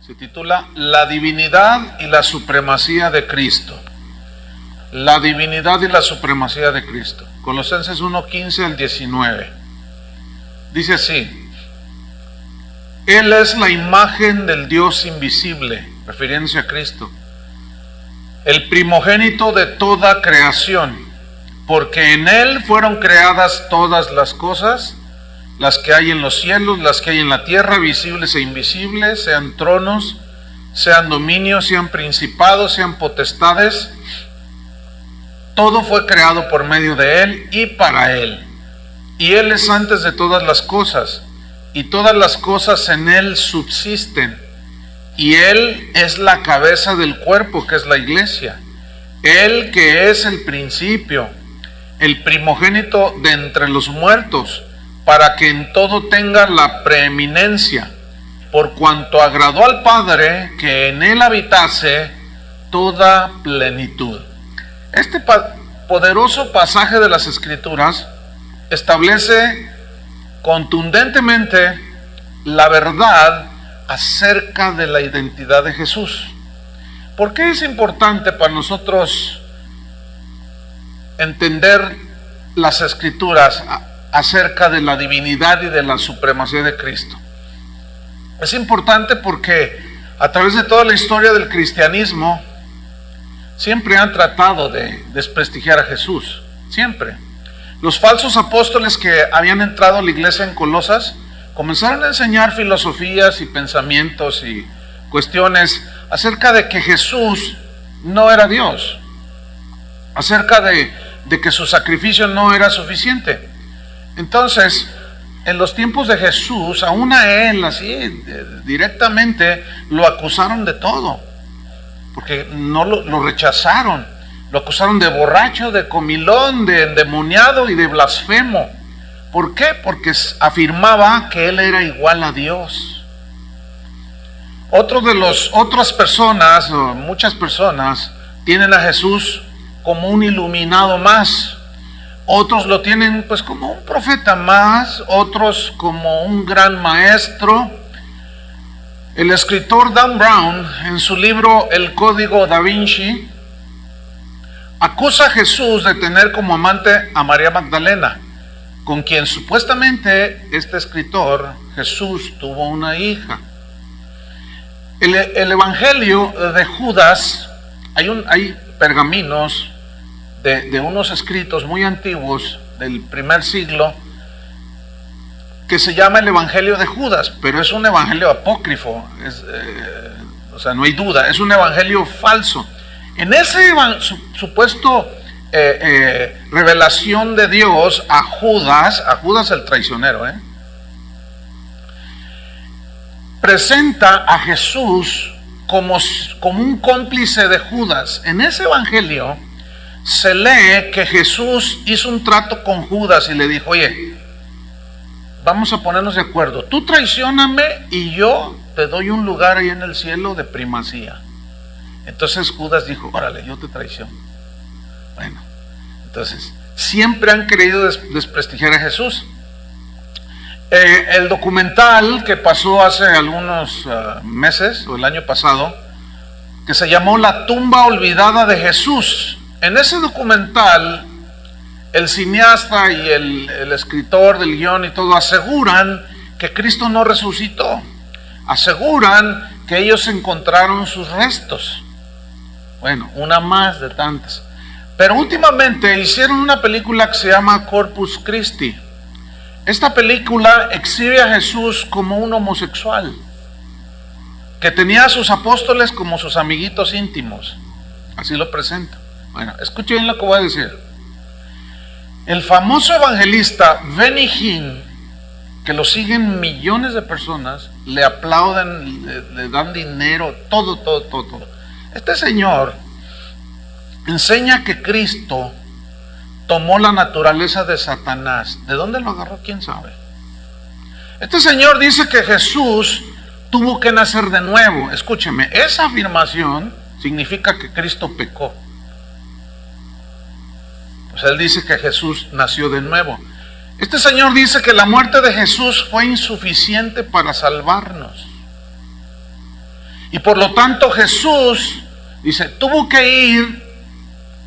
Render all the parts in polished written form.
Se titula La divinidad y la supremacía de Cristo. La divinidad y la supremacía de Cristo. Colosenses 1:15 al 19. Dice así: Él es la imagen del Dios invisible, refiriéndose a Cristo, el primogénito de toda creación, porque en Él fueron creadas todas las cosas, las que hay en los cielos, las que hay en la tierra, visibles e invisibles, sean tronos, sean dominios, sean principados, sean potestades. Todo fue creado por medio de Él y para Él. Y Él es antes de todas las cosas, y todas las cosas en Él subsisten. Y Él es la cabeza del cuerpo, que es la iglesia. Él que es el principio, el primogénito de entre los muertos, para que en todo tenga la preeminencia, por cuanto agradó al Padre que en Él habitase toda plenitud. Este poderoso pasaje de las Escrituras establece contundentemente la verdad acerca de la identidad de Jesús. ¿Por qué es importante para nosotros entender las Escrituras acerca de la divinidad y de la supremacía de Cristo? Es importante porque a través de toda la historia del cristianismo siempre han tratado de desprestigiar a Jesús, siempre. Los falsos apóstoles que habían entrado a la iglesia en Colosas comenzaron a enseñar filosofías y pensamientos y cuestiones acerca de que Jesús no era Dios, acerca de que su sacrificio no era suficiente. Entonces, en los tiempos de Jesús, aún a Él así directamente lo acusaron de todo, porque no lo rechazaron. Lo acusaron de borracho, de comilón, de endemoniado y de blasfemo. ¿Por qué? Porque afirmaba que Él era igual a Dios. Otras personas, muchas personas, tienen a Jesús como un iluminado más. Otros lo tienen pues como un profeta más, otros como un gran maestro. El escritor Dan Brown, en su libro El Código Da Vinci, acusa a Jesús de tener como amante a María Magdalena, con quien supuestamente este escritor, Jesús, tuvo una hija. El Evangelio de Judas, hay pergaminos de unos escritos muy antiguos del primer siglo que se llama el Evangelio de Judas, pero es un evangelio apócrifo, o sea, no hay duda, es un evangelio falso. En ese supuesto revelación de Dios a Judas el traicionero, presenta a Jesús como un cómplice de Judas. En ese evangelio se lee que Jesús hizo un trato con Judas y le dijo: oye, vamos a ponernos de acuerdo, tú traicióname y yo te doy un lugar ahí en el cielo de primacía. Entonces Judas dijo: órale, yo te traiciono. Bueno, entonces siempre han querido desprestigiar a Jesús. El documental que pasó hace algunos meses, o el año pasado, que se llamó La tumba olvidada de Jesús. En ese documental, el cineasta y el escritor del guión y todo aseguran que Cristo no resucitó. Aseguran que ellos encontraron sus restos. Bueno, una más de tantas. Pero últimamente hicieron una película que se llama Corpus Christi. Esta película exhibe a Jesús como un homosexual, que tenía a sus apóstoles como sus amiguitos íntimos. Así lo presenta. Bueno, escuchen bien lo que voy a decir. El famoso evangelista Benny Hinn, que lo siguen millones de personas, le aplauden, le dan dinero, todo. Este señor enseña que Cristo tomó la naturaleza de Satanás. ¿De dónde lo agarró? ¿Quién sabe? Este señor dice que Jesús tuvo que nacer de nuevo. Escúcheme, esa afirmación significa que Cristo pecó. Pues él dice que Jesús nació de nuevo. Este señor dice que la muerte de Jesús fue insuficiente para salvarnos. Y por lo tanto Jesús, dice, tuvo que ir,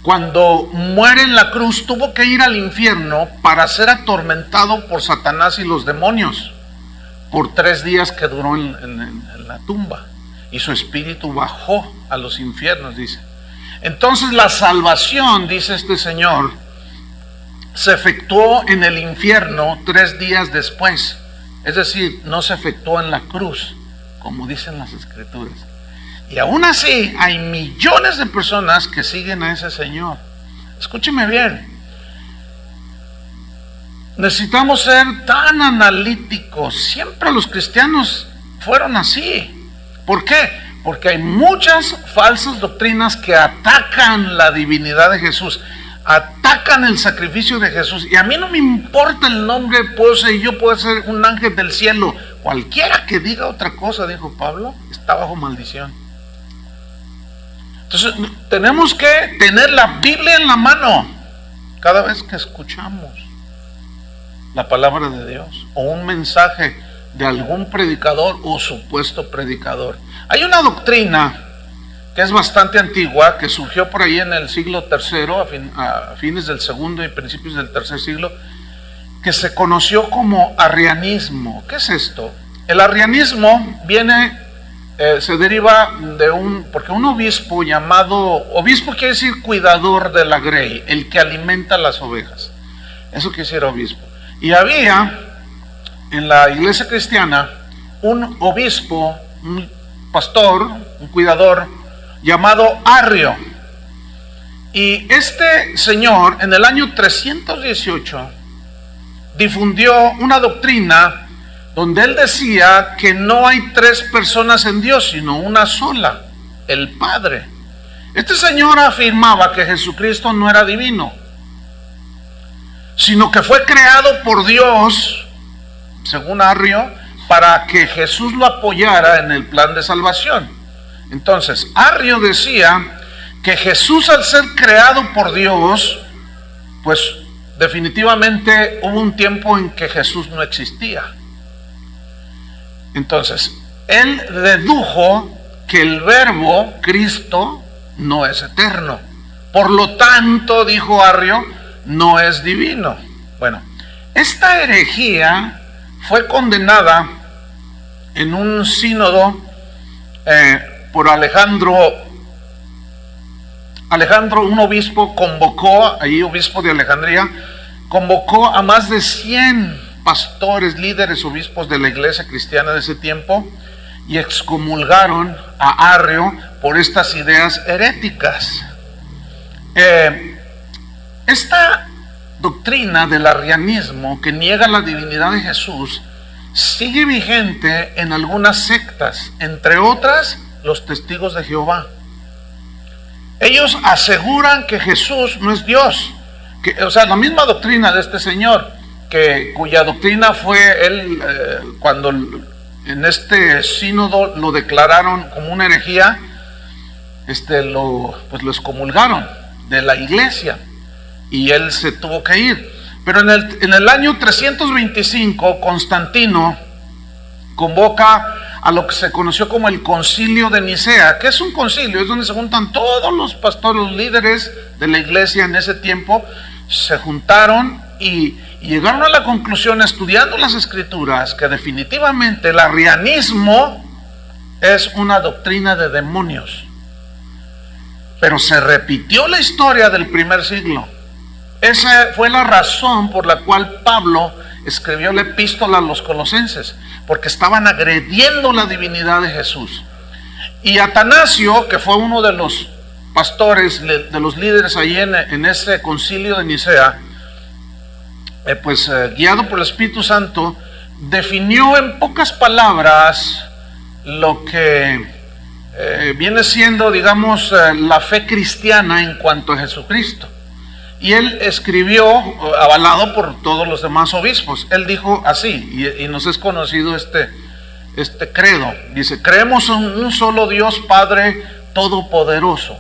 cuando muere en la cruz, tuvo que ir al infierno para ser atormentado por Satanás y los demonios por 3 días que duró en la tumba. Y su espíritu bajó a los infiernos, dice. Entonces la salvación, dice este señor, se efectuó en el infierno 3 días después. Es decir, no se efectuó en la cruz, como dicen las escrituras. Y aún así hay millones de personas que siguen a ese señor. Escúcheme bien. Necesitamos ser tan analíticos. Siempre los cristianos fueron así. ¿Por qué? Porque hay muchas falsas doctrinas que atacan la divinidad de Jesús, atacan el sacrificio de Jesús. Y a mí no me importa el nombre, yo puedo ser un ángel del cielo. Cualquiera que diga otra cosa, dijo Pablo, está bajo maldición. Entonces tenemos que tener la Biblia en la mano cada vez que escuchamos la palabra de Dios o un mensaje de algún predicador o supuesto predicador. Hay una doctrina que es bastante antigua, que surgió por ahí en el siglo III, a fines del segundo y principios del tercer siglo, que se conoció como arrianismo. ¿Qué es esto? El arrianismo se deriva porque un obispo obispo quiere decir cuidador de la grey, el que alimenta las ovejas. Eso quiere decir obispo. Y había en la iglesia cristiana un obispo, un pastor, un cuidador llamado Arrio. Y este señor en el año 318 difundió una doctrina donde él decía que no hay 3 personas en Dios, sino una sola, el Padre. Este señor afirmaba que Jesucristo no era divino, sino que fue creado por Dios, según Arrio, para que Jesús lo apoyara en el plan de salvación. Entonces, Arrio decía que Jesús, al ser creado por Dios, pues definitivamente hubo un tiempo en que Jesús no existía. Entonces, él dedujo que el verbo Cristo no es eterno. Por lo tanto, dijo Arrio, no es divino. Bueno, esta herejía fue condenada en un sínodo por Alejandro, un obispo, obispo de Alejandría, convocó a más de 100 pastores, líderes, obispos de la iglesia cristiana de ese tiempo y excomulgaron a Arrio por estas ideas heréticas. Esta doctrina del arrianismo, que niega la divinidad de Jesús, sigue vigente en algunas sectas, entre otras los testigos de Jehová. Ellos aseguran que Jesús no es Dios, la misma doctrina de este señor, cuya doctrina fue él, cuando en este sínodo lo declararon como una herejía, lo excomulgaron de la iglesia y él se tuvo que ir. Pero en el año 325 Constantino convoca a lo que se conoció como el Concilio de Nicea. ¿Qué es un concilio? Es donde se juntan todos los pastores, los líderes de la iglesia en ese tiempo. Se juntaron y llegaron a la conclusión, estudiando las escrituras, que definitivamente el arrianismo es una doctrina de demonios. Pero se repitió la historia del primer siglo. Esa fue la razón por la cual Pablo escribió la epístola a los colosenses, porque estaban agrediendo la divinidad de Jesús. Y Atanasio, que fue uno de los pastores, de los líderes ahí en ese concilio de Nicea, guiado por el Espíritu Santo, definió en pocas palabras lo que viene siendo, digamos, la fe cristiana en cuanto a Jesucristo. Y él escribió, avalado por todos los demás obispos. Él dijo así, y nos es conocido este credo. Dice: creemos en un solo Dios Padre Todopoderoso,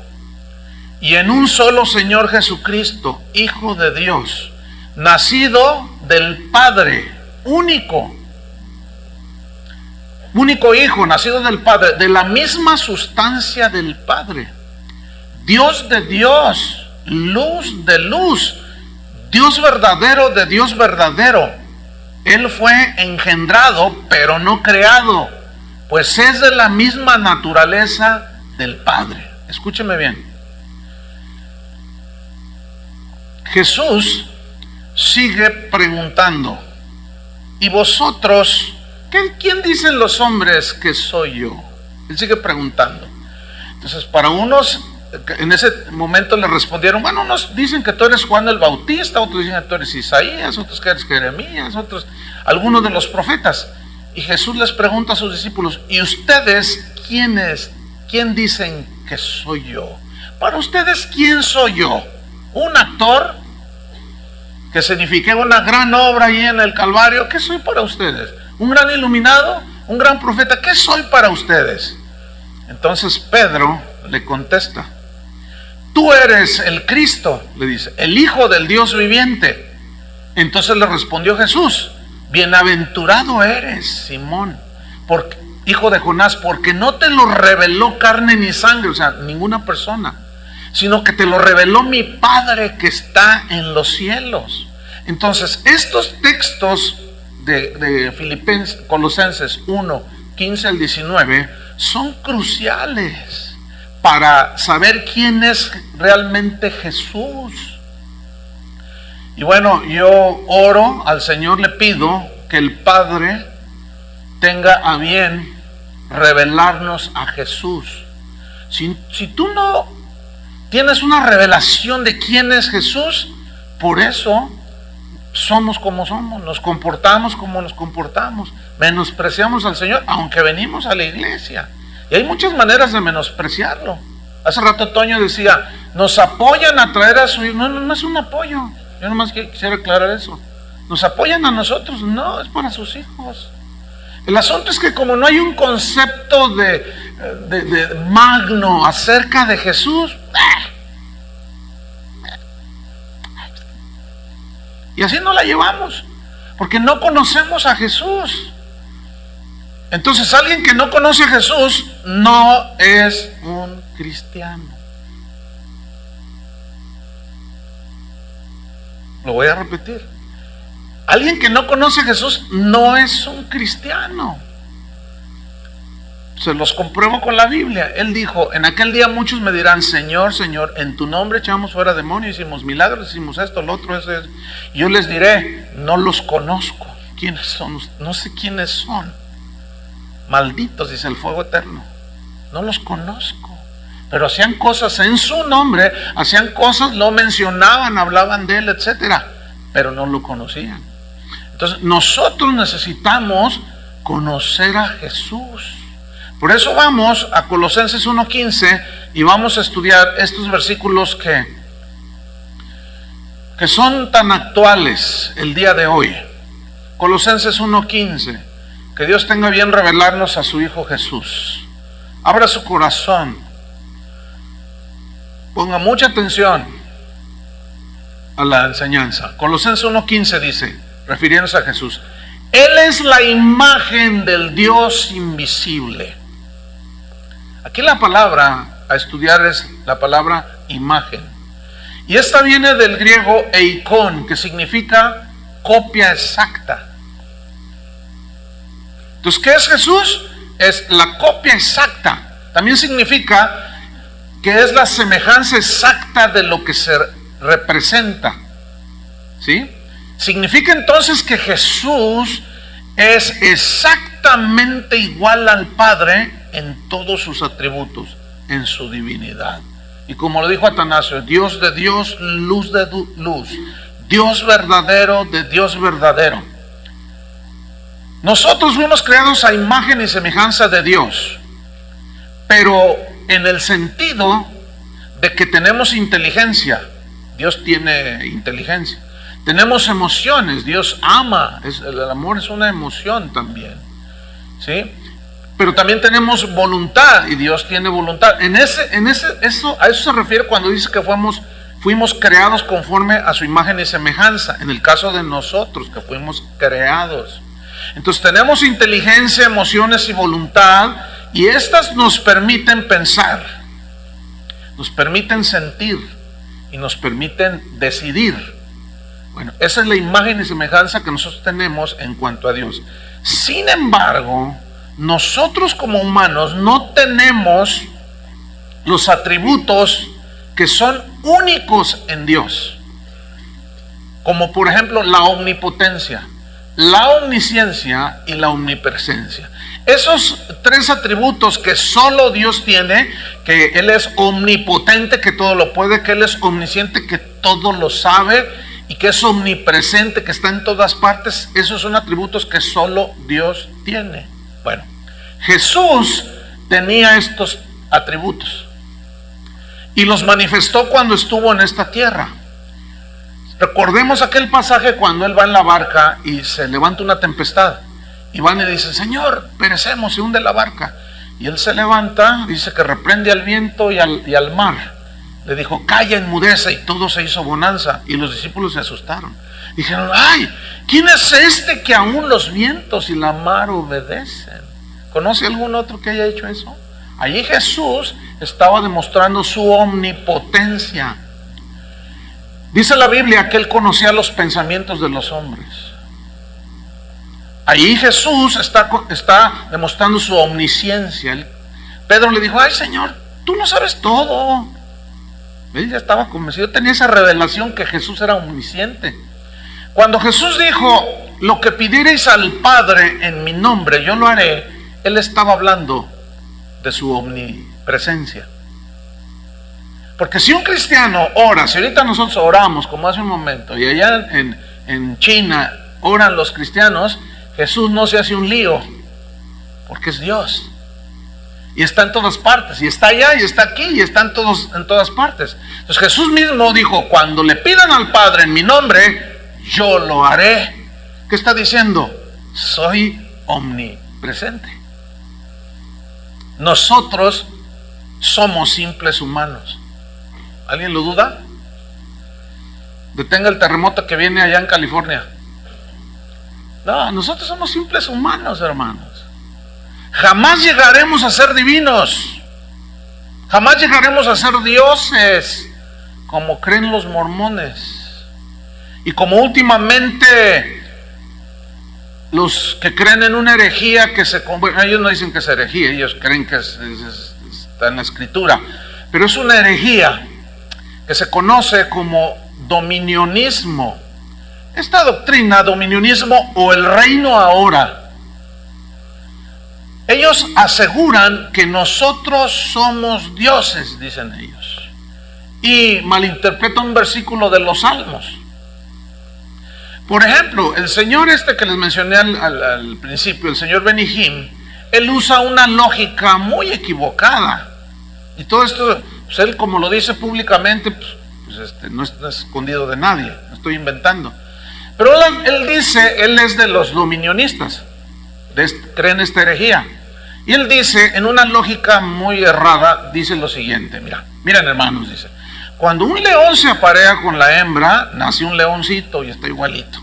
y en un solo Señor Jesucristo, Hijo de Dios, nacido del Padre único, único hijo, nacido del Padre, de la misma sustancia del Padre, Dios de Dios, luz de luz, Dios verdadero de Dios verdadero. Él fue engendrado, pero no creado, pues es de la misma naturaleza del Padre. Escúcheme bien. Jesús sigue preguntando: ¿y vosotros, quién dicen los hombres que soy yo? Él sigue preguntando. Entonces, para unos, en ese momento le respondieron: bueno, unos dicen que tú eres Juan el Bautista, otros dicen que tú eres Isaías, otros que eres Jeremías, otros, algunos de los profetas. Y Jesús les pregunta a sus discípulos: ¿y ustedes quién dicen que soy yo? Para ustedes, ¿quién soy yo? ¿Un actor que signifique una gran obra ahí en el Calvario? ¿Qué soy para ustedes? ¿Un gran iluminado? ¿Un gran profeta? ¿Qué soy para ustedes? Entonces Pedro le contesta: tú eres el Cristo, le dice, el Hijo del Dios viviente. Entonces le respondió Jesús: bienaventurado eres, Simón, hijo de Jonás, porque no te lo reveló carne ni sangre, o sea, ninguna persona, sino que te lo reveló mi Padre que está en los cielos. Entonces, estos textos de Colosenses 1, 15 al 19, son cruciales para saber quién es realmente Jesús. Y bueno, yo oro al Señor, le pido que el Padre tenga a bien revelarnos a Jesús. Si tú no tienes una revelación de quién es Jesús, por eso somos como somos, nos comportamos como nos comportamos, menospreciamos al Señor, aunque venimos a la iglesia. Y hay muchas maneras de menospreciarlo. Hace rato Toño decía: nos apoyan a traer a su hijo. No es un apoyo. Yo nomás quisiera aclarar eso. Nos apoyan a nosotros, no, es para sus hijos. El asunto es que como no hay un concepto de magno acerca de Jesús, y así no la llevamos, porque no conocemos a Jesús. Entonces, alguien que no conoce a Jesús no es un cristiano. Lo voy a repetir. Alguien que no conoce a Jesús no es un cristiano. Se los compruebo con la Biblia. Él dijo: en aquel día muchos me dirán: Señor, Señor, en tu nombre echamos fuera demonios, hicimos milagros, hicimos esto, lo otro, eso. Y yo les diré: no los conozco. ¿Quiénes son? No sé quiénes son. Malditos, dice el fuego eterno. No los conozco. Pero hacían cosas en su nombre, hacían cosas, lo mencionaban, hablaban de él, etcétera, pero no lo conocían. Entonces nosotros necesitamos conocer a Jesús. Por eso vamos a Colosenses 1:15 y vamos a estudiar estos versículos que son tan actuales el día de hoy. Colosenses 1:15. Que Dios tenga bien revelarnos a su Hijo Jesús. Abra su corazón. Ponga mucha atención a la enseñanza. Colosenses 1:15 dice, refiriéndose a Jesús: Él es la imagen del Dios invisible. Aquí la palabra a estudiar es la palabra imagen. Y esta viene del griego eikon, que significa copia exacta. Entonces, ¿qué es Jesús? Es la copia exacta. También significa que es la semejanza exacta de lo que se representa. ¿Sí? Significa entonces que Jesús es exactamente igual al Padre en todos sus atributos, en su divinidad. Y como lo dijo Atanasio: Dios de Dios, luz de luz, Dios verdadero de Dios verdadero. Nosotros fuimos creados a imagen y semejanza de Dios, pero en el sentido de que tenemos inteligencia. Dios tiene inteligencia. Tenemos emociones. Dios ama. El amor es una emoción también, ¿sí? Pero también tenemos voluntad, y Dios tiene voluntad. A eso se refiere cuando dice que fuimos creados conforme a su imagen y semejanza. En el caso de nosotros, que fuimos creados. Entonces tenemos inteligencia, emociones y voluntad, y estas nos permiten pensar, nos permiten sentir y nos permiten decidir. Bueno, esa es la imagen y semejanza que nosotros tenemos en cuanto a Dios. Sin embargo, nosotros como humanos no tenemos los atributos que son únicos en Dios, como por ejemplo la omnipotencia, la omnisciencia y la omnipresencia. Esos tres atributos que solo Dios tiene, que Él es omnipotente, que todo lo puede, que Él es omnisciente, que todo lo sabe, y que es omnipresente, que está en todas partes, esos son atributos que solo Dios tiene. Bueno, Jesús tenía estos atributos y los manifestó cuando estuvo en esta tierra. Recordemos aquel pasaje cuando Él va en la barca y se levanta una tempestad. Y van y dicen: Señor, perecemos, se hunde la barca. Y Él se levanta, dice que reprende al viento y al mar. Le dijo: calla, enmudece, y todo se hizo bonanza. Y los discípulos se asustaron. Dijeron: ay, ¿quién es este que aún los vientos y la mar obedecen? ¿Conoce algún otro que haya hecho eso? Allí Jesús estaba demostrando su omnipotencia. Dice la Biblia que Él conocía los pensamientos de los hombres. Ahí Jesús está demostrando su omnisciencia. Pedro le dijo: ay, Señor, tú lo sabes todo. Él ya estaba convencido, tenía esa revelación que Jesús era omnisciente. Cuando Jesús dijo: lo que pidiereis al Padre en mi nombre, yo lo haré, Él estaba hablando de su omnipresencia. Porque si un cristiano ora, si ahorita nosotros oramos como hace un momento, y allá en China oran los cristianos, Jesús no se hace un lío, porque es Dios. Y está en todas partes, y está allá, y está aquí, y están todos en todas partes. Entonces Jesús mismo dijo: cuando le pidan al Padre en mi nombre, yo lo haré. ¿Qué está diciendo? Soy omnipresente. Nosotros somos simples humanos. ¿Alguien lo duda? Detenga el terremoto que viene allá en California. No, nosotros somos simples humanos, hermanos. Jamás llegaremos a ser divinos. Jamás llegaremos a ser dioses, como creen los mormones. Y como últimamente los que creen en una herejía que bueno, ellos no dicen que es herejía, ellos creen que está en la escritura, pero es una herejía que se conoce como dominionismo. Esta doctrina, dominionismo o el reino ahora, ellos aseguran que nosotros somos dioses, dicen ellos, y malinterpretan un versículo de los Salmos. Por ejemplo, el señor que les mencioné al principio, el señor Benny Hinn, él usa una lógica muy equivocada. Y todo esto, pues él, como lo dice públicamente, no está escondido de nadie, no estoy inventando. Pero él dice, él es de los dominionistas, creen esta herejía. Y él dice, en una lógica muy errada, dice lo siguiente: miren hermanos, dice, cuando un león se aparea con la hembra, nace un leoncito y está igualito,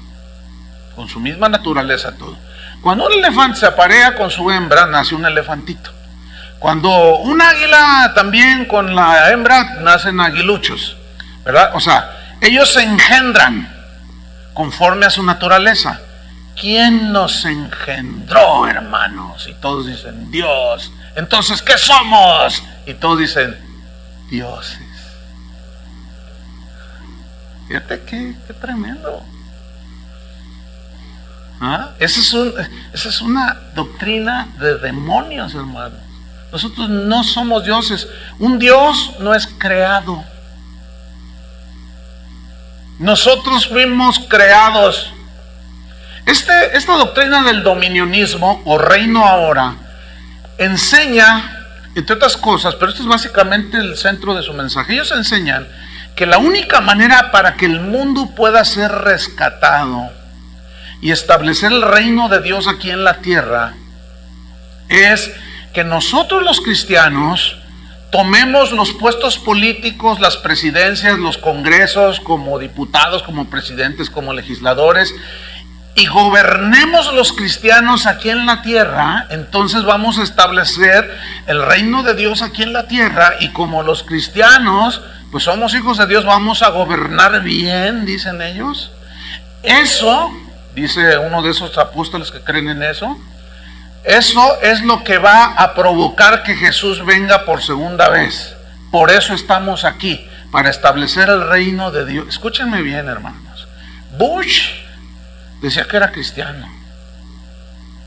con su misma naturaleza todo. Cuando un elefante se aparea con su hembra, nace un elefantito. Cuando un águila también con la hembra, nacen aguiluchos, ¿verdad? O sea, ellos se engendran conforme a su naturaleza. ¿Quién nos engendró, hermanos? Y todos dicen: Dios. Entonces, ¿qué somos? Y todos dicen: dioses. Fíjate qué tremendo. Esa es una doctrina de demonios, hermanos. Nosotros no somos dioses. Un Dios no es creado. Nosotros fuimos creados. Esta doctrina del dominionismo o reino ahora enseña, entre otras cosas, pero esto es básicamente el centro de su mensaje. Ellos enseñan que la única manera para que el mundo pueda ser rescatado y establecer el reino de Dios aquí en la tierra es que nosotros los cristianos tomemos los puestos políticos, las presidencias, los congresos, como diputados, como presidentes, como legisladores, y gobernemos los cristianos aquí en la tierra, entonces vamos a establecer el reino de Dios aquí en la tierra, y como los cristianos pues somos hijos de Dios, vamos a gobernar bien, dicen ellos. Eso, dice uno de esos apóstoles que creen en eso, eso es lo que va a provocar que Jesús venga por segunda vez. Por eso estamos aquí, para establecer el reino de Dios. Escúchenme bien, hermanos. Bush decía que era cristiano.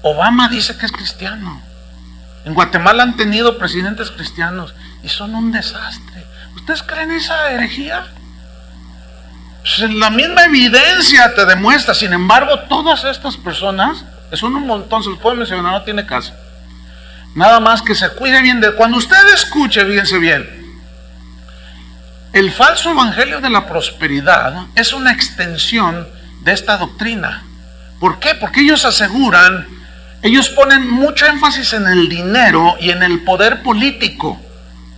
Obama dice que es cristiano. En Guatemala han tenido presidentes cristianos y son un desastre. ¿Ustedes creen esa herejía? Pues la misma evidencia te demuestra. Sin embargo, todas estas personas, son un montón, se los puedo mencionar, no tiene caso. Nada más que se cuide bien de... Cuando usted escuche, fíjense bien, el falso evangelio de la prosperidad es una extensión de esta doctrina. ¿Por qué? Porque ellos aseguran, ellos ponen mucho énfasis en el dinero y en el poder político,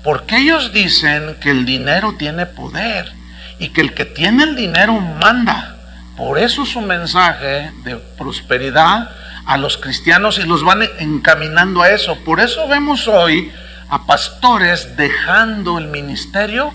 porque ellos dicen que el dinero tiene poder y que el que tiene el dinero manda. Por eso su mensaje de prosperidad a los cristianos, y los van encaminando a eso. Por eso vemos hoy a pastores dejando el ministerio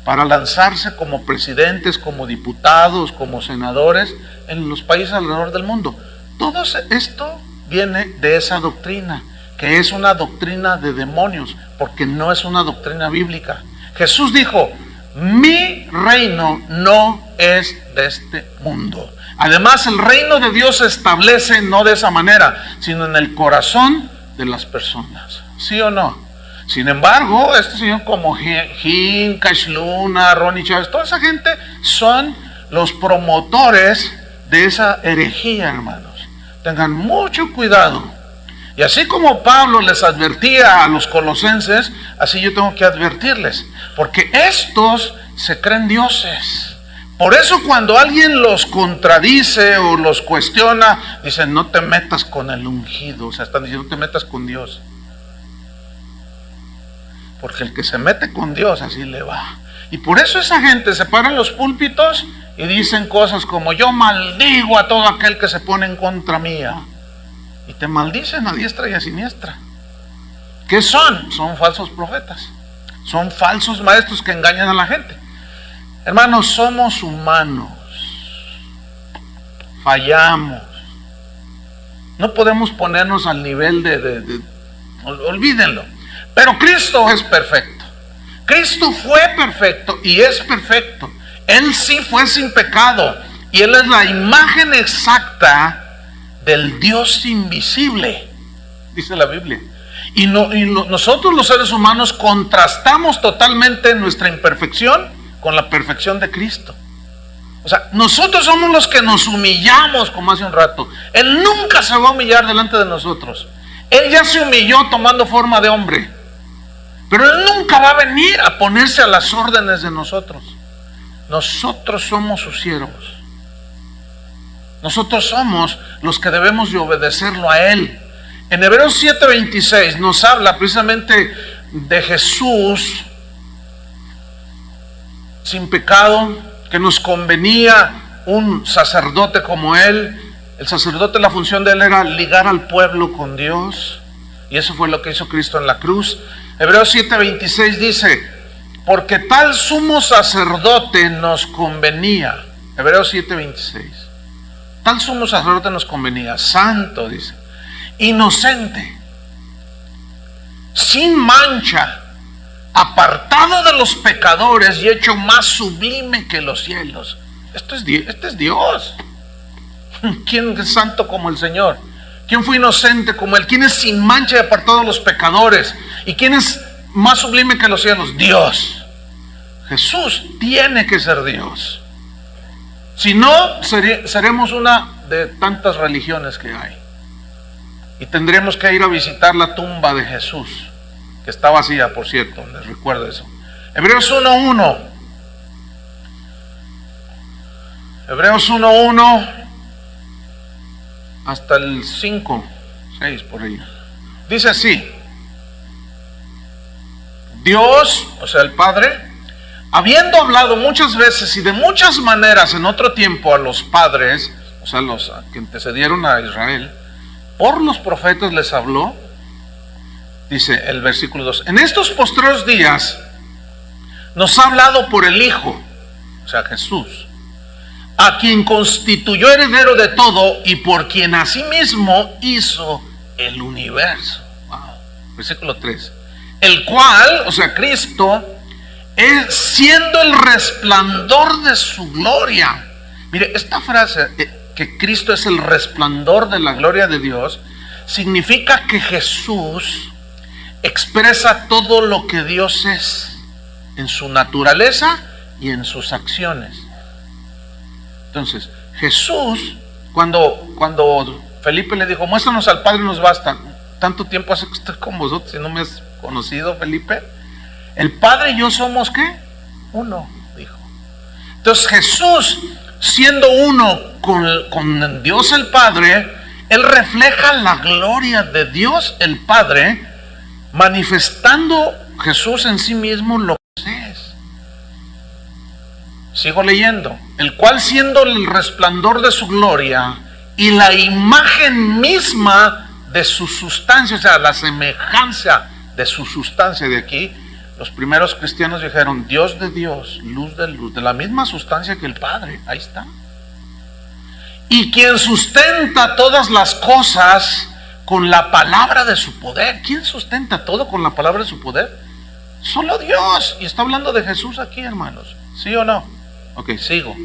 para lanzarse como presidentes, como diputados, como senadores en los países alrededor del mundo. Todo esto viene de esa doctrina, que es una doctrina de demonios, porque no es una doctrina bíblica. Jesús dijo: mi reino no es de este mundo. Además, el reino de Dios se establece no de esa manera, sino en el corazón de las personas. ¿Sí o no? Sin embargo, este señor como Jim, Cash Luna, Ronnie Chávez, toda esa gente son los promotores de esa herejía, hermanos. Tengan mucho cuidado. Y así como Pablo les advertía a los colosenses, así yo tengo que advertirles, porque estos se creen dioses. Por eso cuando alguien los contradice o los cuestiona, dicen: no te metas con el ungido. O sea, están diciendo: no te metas con Dios. Porque el que se mete con Dios, así le va. Y por eso esa gente se para en los púlpitos y dicen cosas como: yo maldigo a todo aquel que se pone en contra mía. Y te maldicen a diestra y a siniestra. ¿Qué son? Son falsos profetas. Son falsos maestros que engañan a la gente. Hermanos, somos humanos. Fallamos. No podemos ponernos al nivel olvídenlo. Pero Cristo es perfecto. Cristo fue perfecto y es perfecto. Él sí fue sin pecado. Y Él es la imagen exacta del Dios invisible, dice la Biblia. Y nosotros los seres humanos contrastamos totalmente nuestra imperfección con la perfección de Cristo. O sea, nosotros somos los que nos humillamos, como hace un rato. Él nunca se va a humillar delante de nosotros. Él ya se humilló tomando forma de hombre. Pero Él nunca va a venir a ponerse a las órdenes de nosotros. Nosotros somos sus siervos. Nosotros somos los que debemos de obedecerlo a Él. En Hebreos 7:26 nos habla precisamente de Jesús sin pecado, que nos convenía un sacerdote como Él. El sacerdote, la función de Él era ligar al pueblo con Dios, y eso fue lo que hizo Cristo en la cruz. Hebreos 7:26 dice: porque tal sumo sacerdote nos convenía. Hebreos 7:26. Tal sumo sacerdote nos convenía, santo, dice, inocente, sin mancha, apartado de los pecadores y hecho más sublime que los cielos. Este es Dios. ¿Quién es santo como el Señor? ¿Quién fue inocente como Él? ¿Quién es sin mancha y apartado de los pecadores? ¿Y quién es más sublime que los cielos? Dios. Jesús tiene que ser Dios. Si no, seremos una de tantas religiones que hay. Y tendremos que ir a visitar la tumba de Jesús, que está vacía, por cierto, les recuerdo eso. Hebreos 1:1. Hebreos 1:1 hasta el 5:6 por ahí. Dice así: Dios, o sea el Padre, habiendo hablado muchas veces y de muchas maneras en otro tiempo a los padres o sea, los que antecedieron a Israel, por los profetas les habló. Dice el versículo 2: en estos postreros días nos ha hablado por el Hijo, o sea, Jesús, a quien constituyó heredero de todo y por quien asimismo hizo el universo. Wow. Versículo 3: el cual, o sea, Cristo, es siendo el resplandor de su gloria. Mire, esta frase, que Cristo es el resplandor de la gloria de Dios, significa que Jesús expresa todo lo que Dios es en su naturaleza y en sus acciones. Entonces, Jesús, cuando Felipe le dijo, muéstranos al Padre, nos basta. Tanto tiempo hace que estoy con vosotros y no me has conocido, Felipe. El Padre y yo somos, ¿qué? Uno, dijo. Entonces Jesús, siendo uno con Dios el Padre, Él refleja la gloria de Dios el Padre, manifestando Jesús en sí mismo lo que es. Sigo leyendo: el cual, siendo el resplandor de su gloria y la imagen misma de su sustancia, o sea, la semejanza de su sustancia. De aquí los primeros cristianos dijeron: Dios de Dios, luz de luz, de la misma sustancia que el Padre. Ahí está. Y quien sustenta todas las cosas con la palabra de su poder. ¿Quién sustenta todo con la palabra de su poder? Solo Dios. Y está hablando de Jesús aquí, hermanos. ¿Sí o no? Ok, sigo.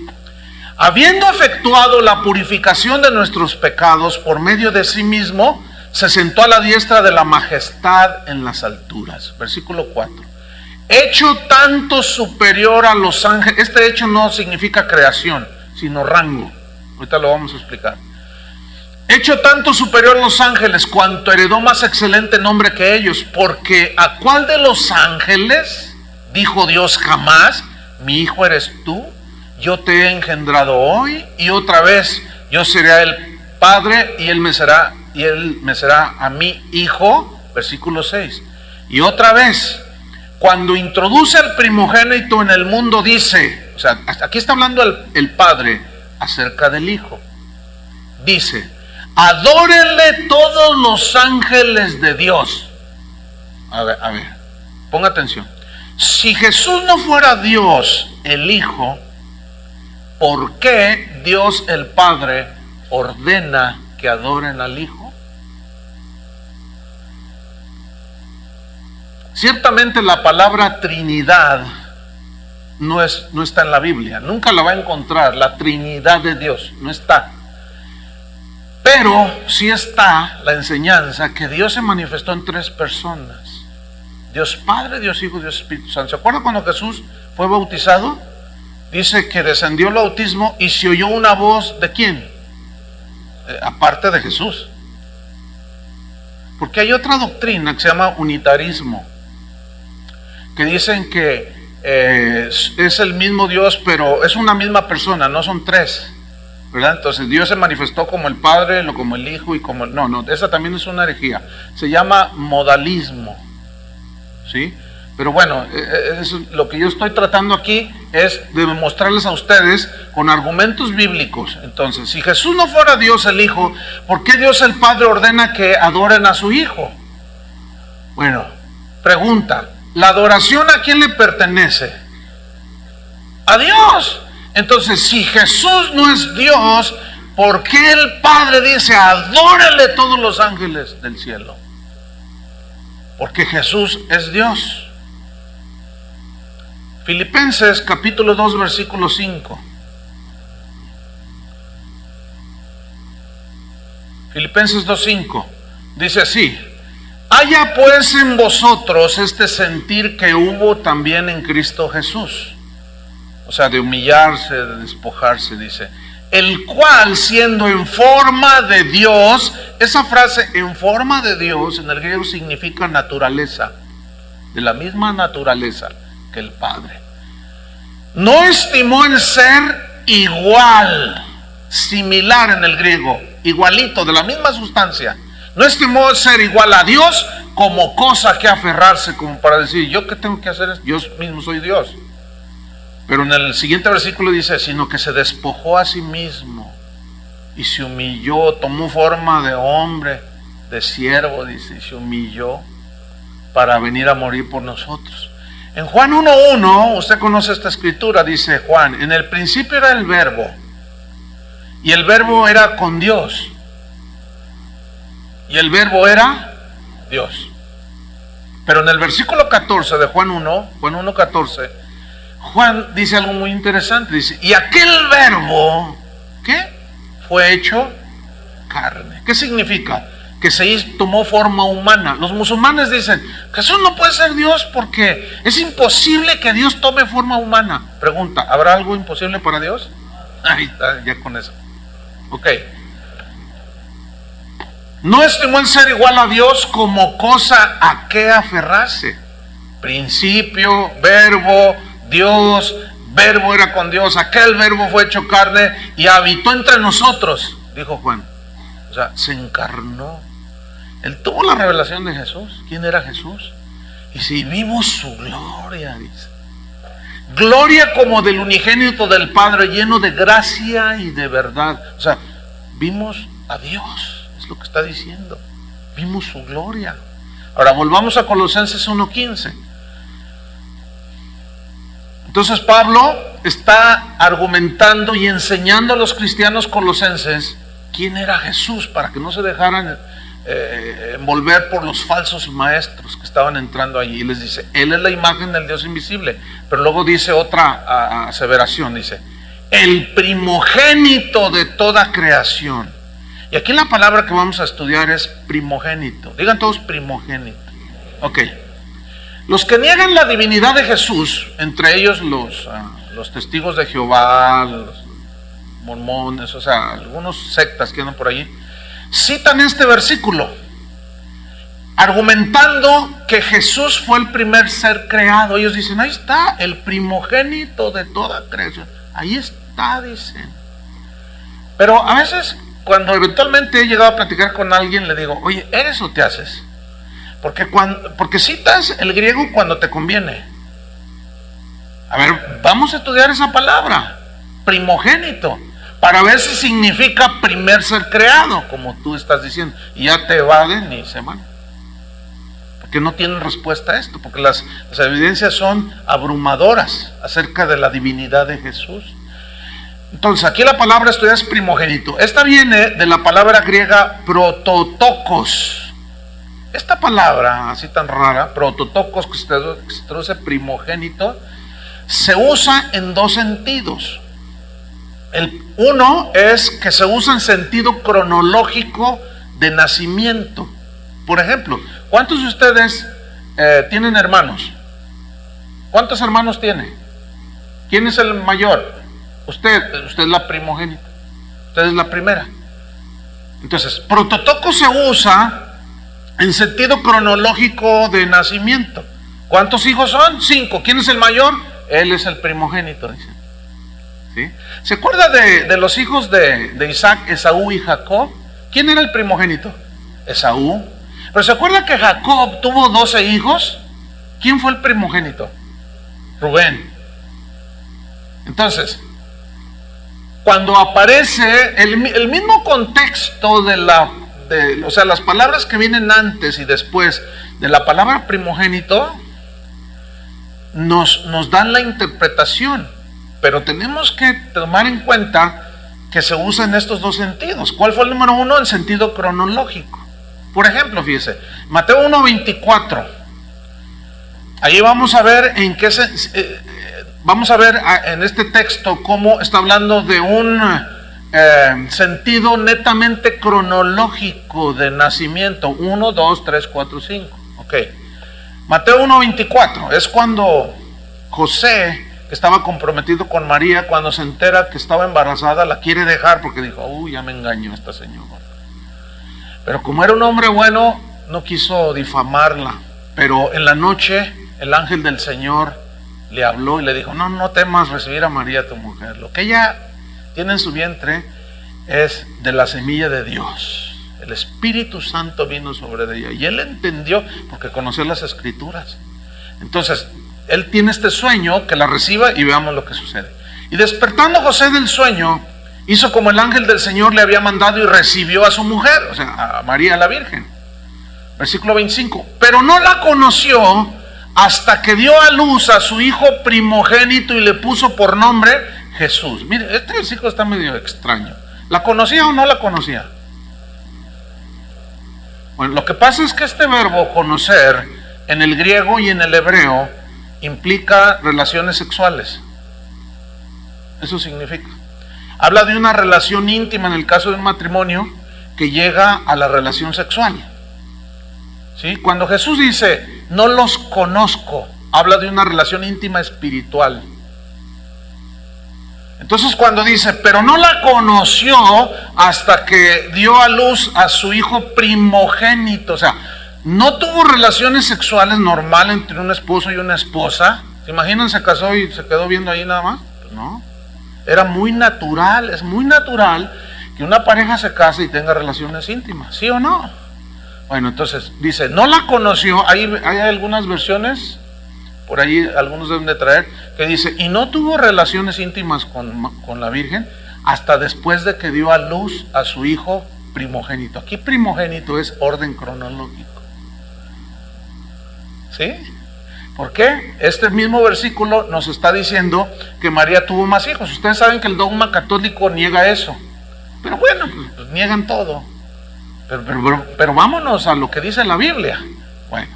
Habiendo efectuado la purificación de nuestros pecados por medio de sí mismo, se sentó a la diestra de la majestad en las alturas. Versículo 4. Hecho tanto superior a los ángeles. Este hecho no significa creación, sino rango. Ahorita lo vamos a explicar. Hecho tanto superior a los ángeles, cuanto heredó más excelente nombre que ellos. Porque ¿a cuál de los ángeles dijo Dios jamás: mi hijo eres tú, yo te he engendrado hoy, y otra vez yo seré el Padre y él me será a mi hijo? Versículo 6. Y otra vez, cuando introduce al primogénito en el mundo, dice, o sea, aquí está hablando el Padre acerca del Hijo. Dice: adórenle todos los ángeles de Dios. A ver, ponga atención. Si Jesús no fuera Dios el Hijo, ¿por qué Dios el Padre ordena que adoren al Hijo? Ciertamente la palabra Trinidad no está en la Biblia. Nunca la va a encontrar. La Trinidad de Dios no está. Pero sí está la enseñanza que Dios se manifestó en tres personas: Dios Padre, Dios Hijo, Dios Espíritu Santo. ¿Se acuerdan cuando Jesús fue bautizado? Dice que descendió el bautismo y se oyó una voz ¿de quién? Aparte de Jesús. Porque hay otra doctrina que se llama unitarismo, que dicen que es el mismo Dios, pero es una misma persona, no son tres, ¿verdad? Entonces Dios se manifestó como el Padre, como el Hijo y como el... No, esa también es una herejía. Se llama modalismo, ¿sí? Pero bueno, lo que yo estoy tratando aquí es de mostrarles a ustedes con argumentos bíblicos. Entonces, si Jesús no fuera Dios el Hijo, ¿por qué Dios el Padre ordena que adoren a su Hijo? Bueno, pregunta: ¿la adoración a quién le pertenece? A Dios. Entonces, si Jesús no es Dios, ¿por qué el Padre dice: adórenle todos los ángeles del cielo? Porque Jesús es Dios. Filipenses capítulo 2 versículo 5. Filipenses 2:5 dice así: haya pues en vosotros este sentir que hubo también en Cristo Jesús. O sea, de humillarse, de despojarse, dice. El cual, siendo en forma de Dios, esa frase en forma de Dios en el griego significa naturaleza, de la misma naturaleza que el Padre, no estimó el ser igual, similar en el griego, igualito, de la misma sustancia. No estimó ser igual a Dios como cosa que aferrarse, como para decir: ¿yo qué tengo que hacer? Yo mismo soy Dios. Pero en el siguiente versículo dice: sino que se despojó a sí mismo, y se humilló, tomó forma de hombre, de siervo, dice, y se humilló para venir a morir por nosotros. En Juan 1:1, usted conoce esta escritura, dice Juan, en el principio era el verbo, y el verbo era con Dios, y el verbo era Dios. Pero en el versículo 14 de Juan 1:14, Juan dice algo muy interesante, dice, y aquel verbo, ¿qué? Fue hecho carne. ¿Qué significa? Que tomó forma humana. Los musulmanes dicen, Jesús no puede ser Dios porque es imposible que Dios tome forma humana. Pregunta, ¿habrá algo imposible para Dios? Ahí está, ya con eso. Ok. No estimó el ser igual a Dios como cosa a que aferrarse. Principio, verbo, Dios, verbo era con Dios, aquel verbo fue hecho carne y habitó entre nosotros, dijo Juan. O sea, se encarnó. Él tuvo la revelación de Jesús. ¿Quién era Jesús? Y si vimos su gloria, dice. Gloria como del unigénito del Padre, lleno de gracia y de verdad. O sea, vimos a Dios, es lo que está diciendo. Vimos su gloria. Ahora volvamos a Colosenses 1:15. Entonces Pablo está argumentando y enseñando a los cristianos colosenses quién era Jesús, para que no se dejaran envolver por los falsos maestros que estaban entrando allí. Y les dice, Él es la imagen del Dios invisible. Pero luego dice otra aseveración, dice, el primogénito de toda creación. Y aquí la palabra que vamos a estudiar es primogénito. Digan todos primogénito. Ok. Los que niegan la divinidad de Jesús, entre ellos los testigos de Jehová, los mormones, o sea, algunos sectas que andan por allí, citan este versículo argumentando que Jesús fue el primer ser creado. Ellos dicen, ahí está, el primogénito de toda creación. Ahí está, dicen. Pero a veces, cuando eventualmente he llegado a platicar con alguien, le digo, oye, ¿eres o te haces? Porque citas el griego cuando te conviene. A ver, vamos a estudiar esa palabra, primogénito, para ver si significa primer ser creado, como tú estás diciendo. Y ya te evaden y se van. Porque no tienen respuesta a esto, porque las evidencias son abrumadoras acerca de la divinidad de Jesús. Entonces, aquí la palabra estudiada es primogénito. Esta viene de la palabra griega prototokos. Esta palabra, así tan rara, prototokos, que se traduce primogénito, se usa en dos sentidos. Uno es que se usa en sentido cronológico de nacimiento. Por ejemplo, ¿cuántos de ustedes tienen hermanos? ¿Cuántos hermanos tiene? ¿Quién es el mayor? Usted es la primogénita. Usted es la primera. Entonces, prototoco se usa en sentido cronológico de nacimiento. ¿Cuántos hijos son? 5. ¿Quién es el mayor? Él es el primogénito, dice. ¿Sí? ¿Se acuerda de los hijos de Isaac, Esaú y Jacob? ¿Quién era el primogénito? Esaú. Pero ¿se acuerda que Jacob tuvo 12 hijos? ¿Quién fue el primogénito? Rubén. Entonces, cuando aparece el mismo contexto o sea, las palabras que vienen antes y después de la palabra primogénito nos dan la interpretación, pero tenemos que tomar en cuenta que se usa en estos dos sentidos. ¿Cuál fue el número 1? En sentido cronológico. Por ejemplo, fíjese, Mateo 1:24. Ahí vamos a ver vamos a ver en este texto cómo está hablando de un sentido netamente cronológico de nacimiento. 1, 2, 3, 4, 5. Ok. Mateo 1:24 es cuando José, que estaba comprometido con María, cuando se entera que estaba embarazada, la quiere dejar porque dijo, uy, ya me engañó esta señora. Pero como era un hombre bueno, no quiso difamarla. Pero en la noche el ángel del Señor le habló y le dijo, no temas recibir a María tu mujer. Lo que ella tiene en su vientre es de la semilla de Dios. El Espíritu Santo vino sobre ella. Y él entendió porque conoció las Escrituras. Entonces, él tiene este sueño, que la reciba y veamos lo que sucede. Y despertando José del sueño, Hizo como el ángel del Señor le había mandado y recibió a su mujer, o sea, a María la Virgen. Versículo 25. Pero no la conoció hasta que dio a luz a su hijo primogénito y le puso por nombre Jesús. Mire, este versículo está medio extraño. ¿La conocía o no la conocía? Bueno, lo que pasa es que este verbo conocer en el griego y en el hebreo implica relaciones sexuales. Eso significa. Habla de una relación íntima en el caso de un matrimonio que llega a la relación sexual. ¿Sí? Cuando Jesús dice, no los conozco, habla de una relación íntima espiritual. Entonces cuando dice, pero no la conoció hasta que dio a luz a su hijo primogénito, o sea, no tuvo relaciones sexuales normales entre un esposo y una esposa. ¿Se imaginan? Se casó y se quedó viendo ahí nada más. Pues no. Era muy natural, es muy natural que una pareja se case y tenga relaciones íntimas, ¿sí o no? Bueno, entonces dice, no la conoció. Hay algunas versiones, por ahí algunos deben de traer, que dice, y no tuvo relaciones íntimas con la Virgen hasta después de que dio a luz a su hijo primogénito. Aquí primogénito es orden cronológico. ¿Sí? ¿Por qué? Este mismo versículo nos está diciendo que María tuvo más hijos. Ustedes saben que el dogma católico niega eso. Pero bueno, pues niegan todo. Pero vámonos a lo que dice la Biblia. Bueno,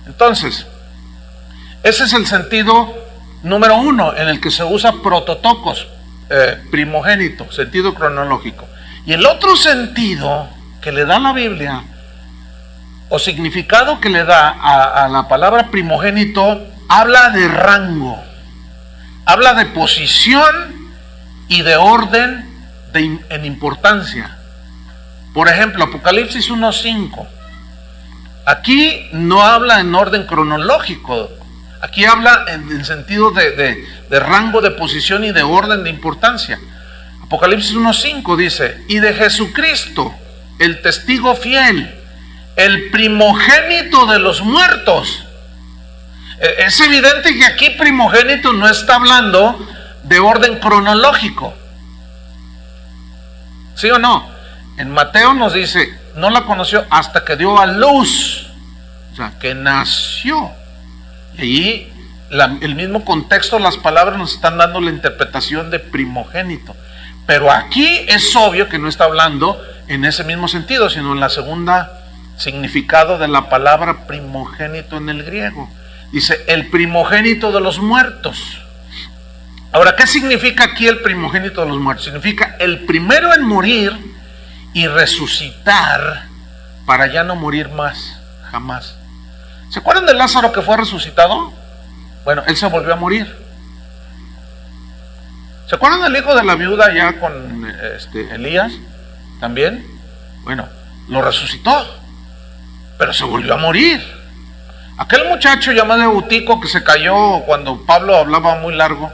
entonces, ese es el sentido número 1 en el que se usa prototocos, primogénito, sentido cronológico. Y el otro sentido que le da la Biblia, o significado que le da a la palabra primogénito, habla de rango, habla de posición y de orden en importancia. Por ejemplo, Apocalipsis 1:5. Aquí no habla en orden cronológico, aquí habla en sentido de rango, de posición y de orden de importancia. Apocalipsis 1:5 dice, y de Jesucristo, el testigo fiel, el primogénito de los muertos. Es evidente que aquí primogénito no está hablando de orden cronológico. ¿Sí o no? En Mateo nos dice, no la conoció hasta que dio a luz, o sea, que nació. Y ahí el mismo contexto, las palabras nos están dando la interpretación de primogénito. Pero aquí es obvio que no está hablando en ese mismo sentido, sino en la segunda significado de la palabra primogénito en el griego. Dice, el primogénito de los muertos. Ahora, ¿qué significa aquí el primogénito de los muertos? Significa el primero en morir y resucitar para ya no morir más, jamás. ¿Se acuerdan de Lázaro que fue resucitado? Bueno, él se volvió a morir. ¿Se acuerdan del hijo de la viuda ya con Elías? También. Bueno, lo resucitó, pero se volvió a morir. Aquel muchacho llamado Eutico que se cayó cuando Pablo hablaba muy largo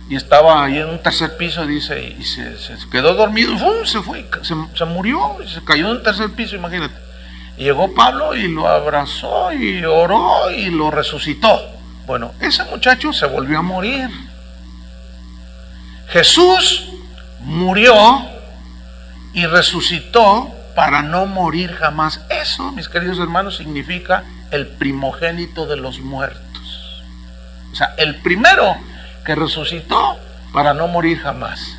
y estaba ahí en un tercer piso, dice, y se quedó dormido, y ¡fum! Se fue, se murió, y se cayó en un tercer piso, imagínate. Y llegó Pablo y lo abrazó y oró y lo resucitó. Bueno, ese muchacho se volvió a morir. Jesús murió y resucitó para no morir jamás. Eso, mis queridos hermanos, significa el primogénito de los muertos. O sea, el primero que resucitó para no morir jamás.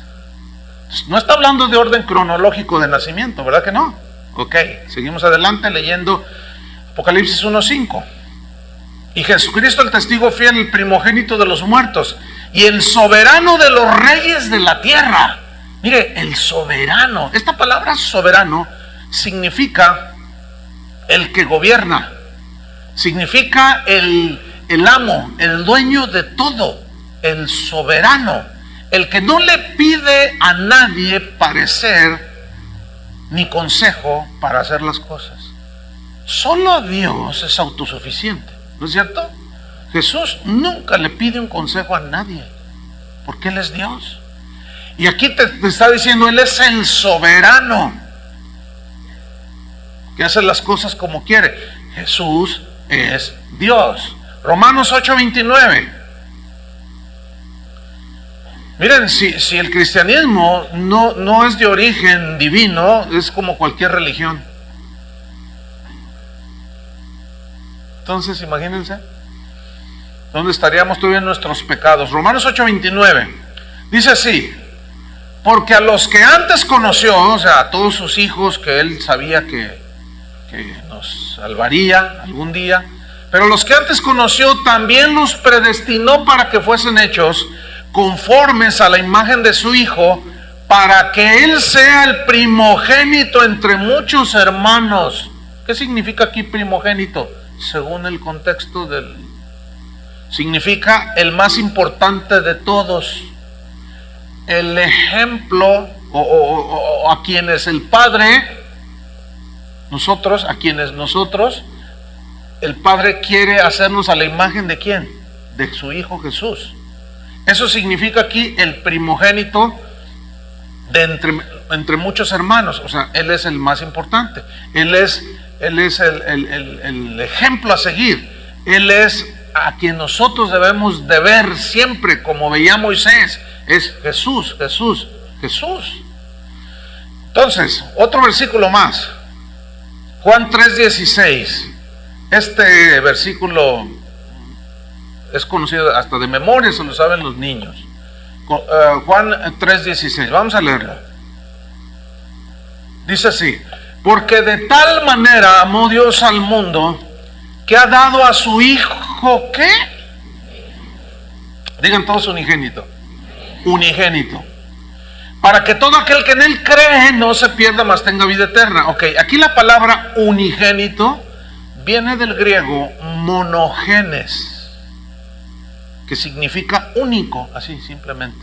Entonces, no está hablando de orden cronológico de nacimiento, ¿verdad que no? Ok, seguimos adelante leyendo Apocalipsis 1:5. Y Jesucristo, el testigo fiel, el primogénito de los muertos y el soberano de los reyes de la tierra. Mire, el soberano. Esta palabra soberano significa el que gobierna, significa el amo, el dueño de todo, el soberano, el que no le pide a nadie parecer ni consejo para hacer las cosas. Solo Dios es autosuficiente, ¿no es cierto? Jesús nunca le pide un consejo a nadie, porque Él es Dios. Y aquí te está diciendo, Él es el soberano, que hace las cosas como quiere. Jesús es Dios. Romanos 8:29. Miren, si el cristianismo no es de origen divino, es como cualquier religión. Entonces, imagínense, ¿dónde estaríamos todavía en nuestros pecados? Romanos 8:29 dice así: porque a los que antes conoció, o sea, a todos sus hijos que él sabía que nos salvaría algún día, pero los que antes conoció también los predestinó para que fuesen hechos conformes a la imagen de su Hijo, para que Él sea el primogénito entre muchos hermanos. ¿Qué significa aquí primogénito? Según el contexto significa el más importante de todos, el ejemplo, o a quienes el Padre, a quienes nosotros, el Padre quiere hacernos a la imagen de ¿quién? De su Hijo Jesús. Eso significa aquí el primogénito de entre muchos hermanos. O sea, Él es el más importante. Él es el ejemplo a seguir. Él es a quien nosotros debemos de ver siempre, como veía Moisés. Es Jesús. Entonces, otro versículo más. Juan 3:16. Este versículo es conocido hasta de memoria, se lo saben los niños. Juan 3:16, vamos a leerlo. Dice así: porque de tal manera amó Dios al mundo, que ha dado a su Hijo, ¿qué? Digan todos unigénito. Para que todo aquel que en Él cree no se pierda, mas tenga vida eterna. Ok, aquí la palabra unigénito viene del griego monogenes, que significa único, así simplemente.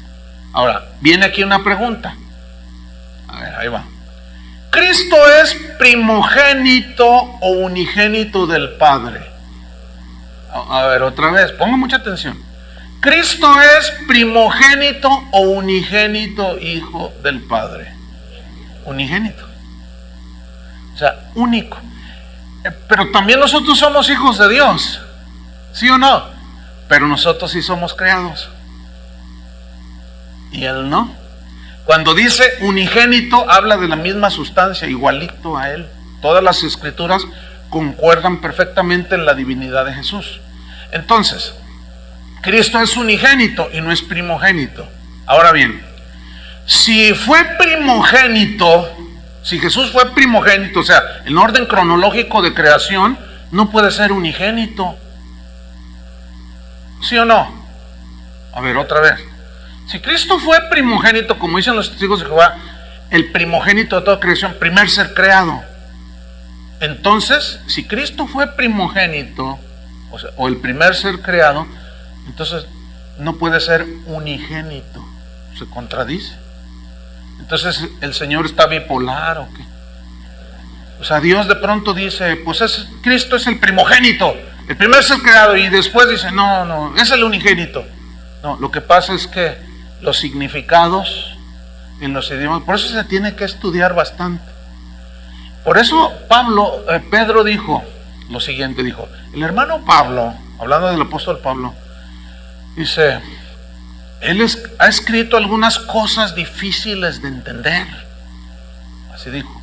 Ahora, viene aquí una pregunta. A ver, ahí va. ¿Cristo es primogénito o unigénito del Padre? A ver, otra vez, pongan mucha atención. ¿Cristo es primogénito o unigénito hijo del Padre? Unigénito. O sea, único. Pero también nosotros somos hijos de Dios, ¿sí o no? Pero nosotros sí somos creados y Él no. Cuando dice unigénito, habla de la misma sustancia, igualito a Él. Todas las escrituras concuerdan perfectamente en la divinidad de Jesús. Entonces, Cristo es unigénito y no es primogénito. Ahora bien, si fue primogénito, si Jesús fue primogénito, o sea, en orden cronológico de creación, no puede ser unigénito. ¿Sí o no? A ver, otra vez. Si Cristo fue primogénito, como dicen los testigos de Jehová, el primogénito de toda creación, primer ser creado. Entonces, si Cristo fue primogénito, o el primer ser creado, entonces no puede ser unigénito. Se contradice. Entonces, ¿el Señor está bipolar o qué? O sea, Dios de pronto dice, pues Cristo es el primogénito, el primer ser creado, y después dice, no, es el unigénito. No, lo que pasa es que los significados en los idiomas, por eso se tiene que estudiar bastante. Por eso Pedro dijo lo siguiente, dijo, el hermano Pablo, hablando del apóstol Pablo, dice, él ha escrito algunas cosas difíciles de entender, así dijo,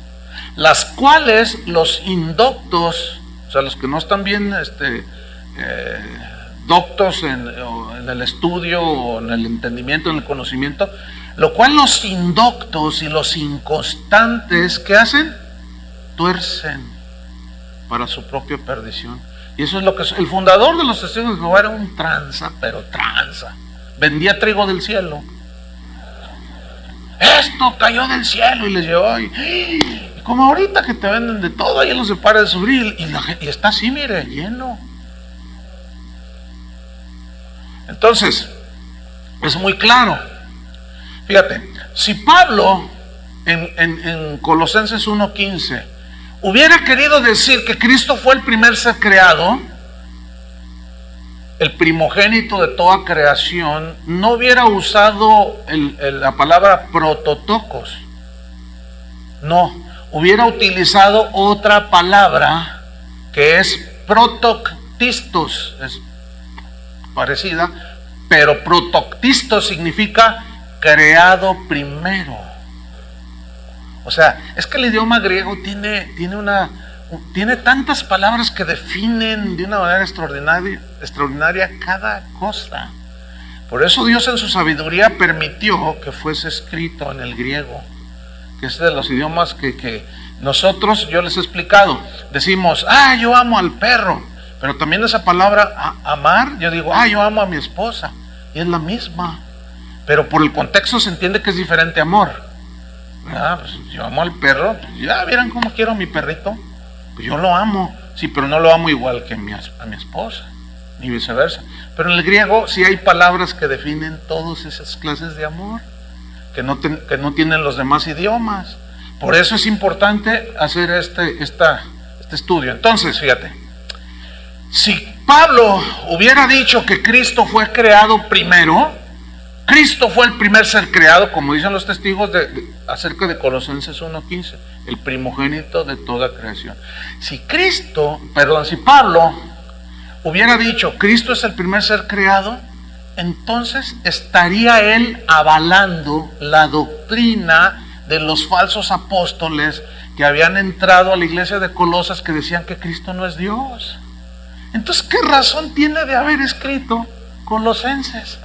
las cuales los indoctos, o sea, los que no están bien doctos en el estudio o en el entendimiento, en el conocimiento, lo cual los indoctos y los inconstantes, ¿qué hacen? Tuercen para su propia perdición. Y eso es lo que el fundador de los testigos de Jehová era un tranza, pero tranza. Vendía trigo del cielo. Esto cayó del cielo y les llevó. Y como ahorita que te venden de todo, ahí no se para de subir y está así, mire, lleno. Entonces, es muy claro. Fíjate, si Pablo en Colosenses 1:15 hubiera querido decir que Cristo fue el primer ser creado, el primogénito de toda creación, no hubiera usado la palabra prototokos. No, hubiera utilizado otra palabra que es protoctistos. Es parecida, pero protoctistos significa creado primero. O sea, es que el idioma griego tiene tantas palabras que definen de una manera extraordinaria cada cosa. Por eso Dios en su sabiduría permitió que fuese escrito en el griego, que es de los idiomas que nosotros, yo les he explicado, decimos, yo amo al perro, pero también esa palabra amar, yo digo, yo amo a mi esposa, y es la misma, pero por el contexto se entiende que es diferente amor. Pues yo amo al perro, pues ya vieran cómo quiero a mi perrito, pues yo lo amo, sí, pero no lo amo igual que a mi esposa, ni viceversa. Pero en el griego sí hay palabras que definen todas esas clases de amor, que no tienen los demás idiomas. Por eso es importante hacer este estudio. Entonces, fíjate, si Pablo hubiera dicho que Cristo fue creado primero, Cristo fue el primer ser creado, como dicen los testigos acerca de Colosenses 1:15, el primogénito de toda creación. Si Pablo hubiera dicho Cristo es el primer ser creado, entonces estaría él avalando la doctrina de los falsos apóstoles que habían entrado a la iglesia de Colosas, que decían que Cristo no es Dios. Entonces, ¿qué razón tiene de haber escrito Colosenses?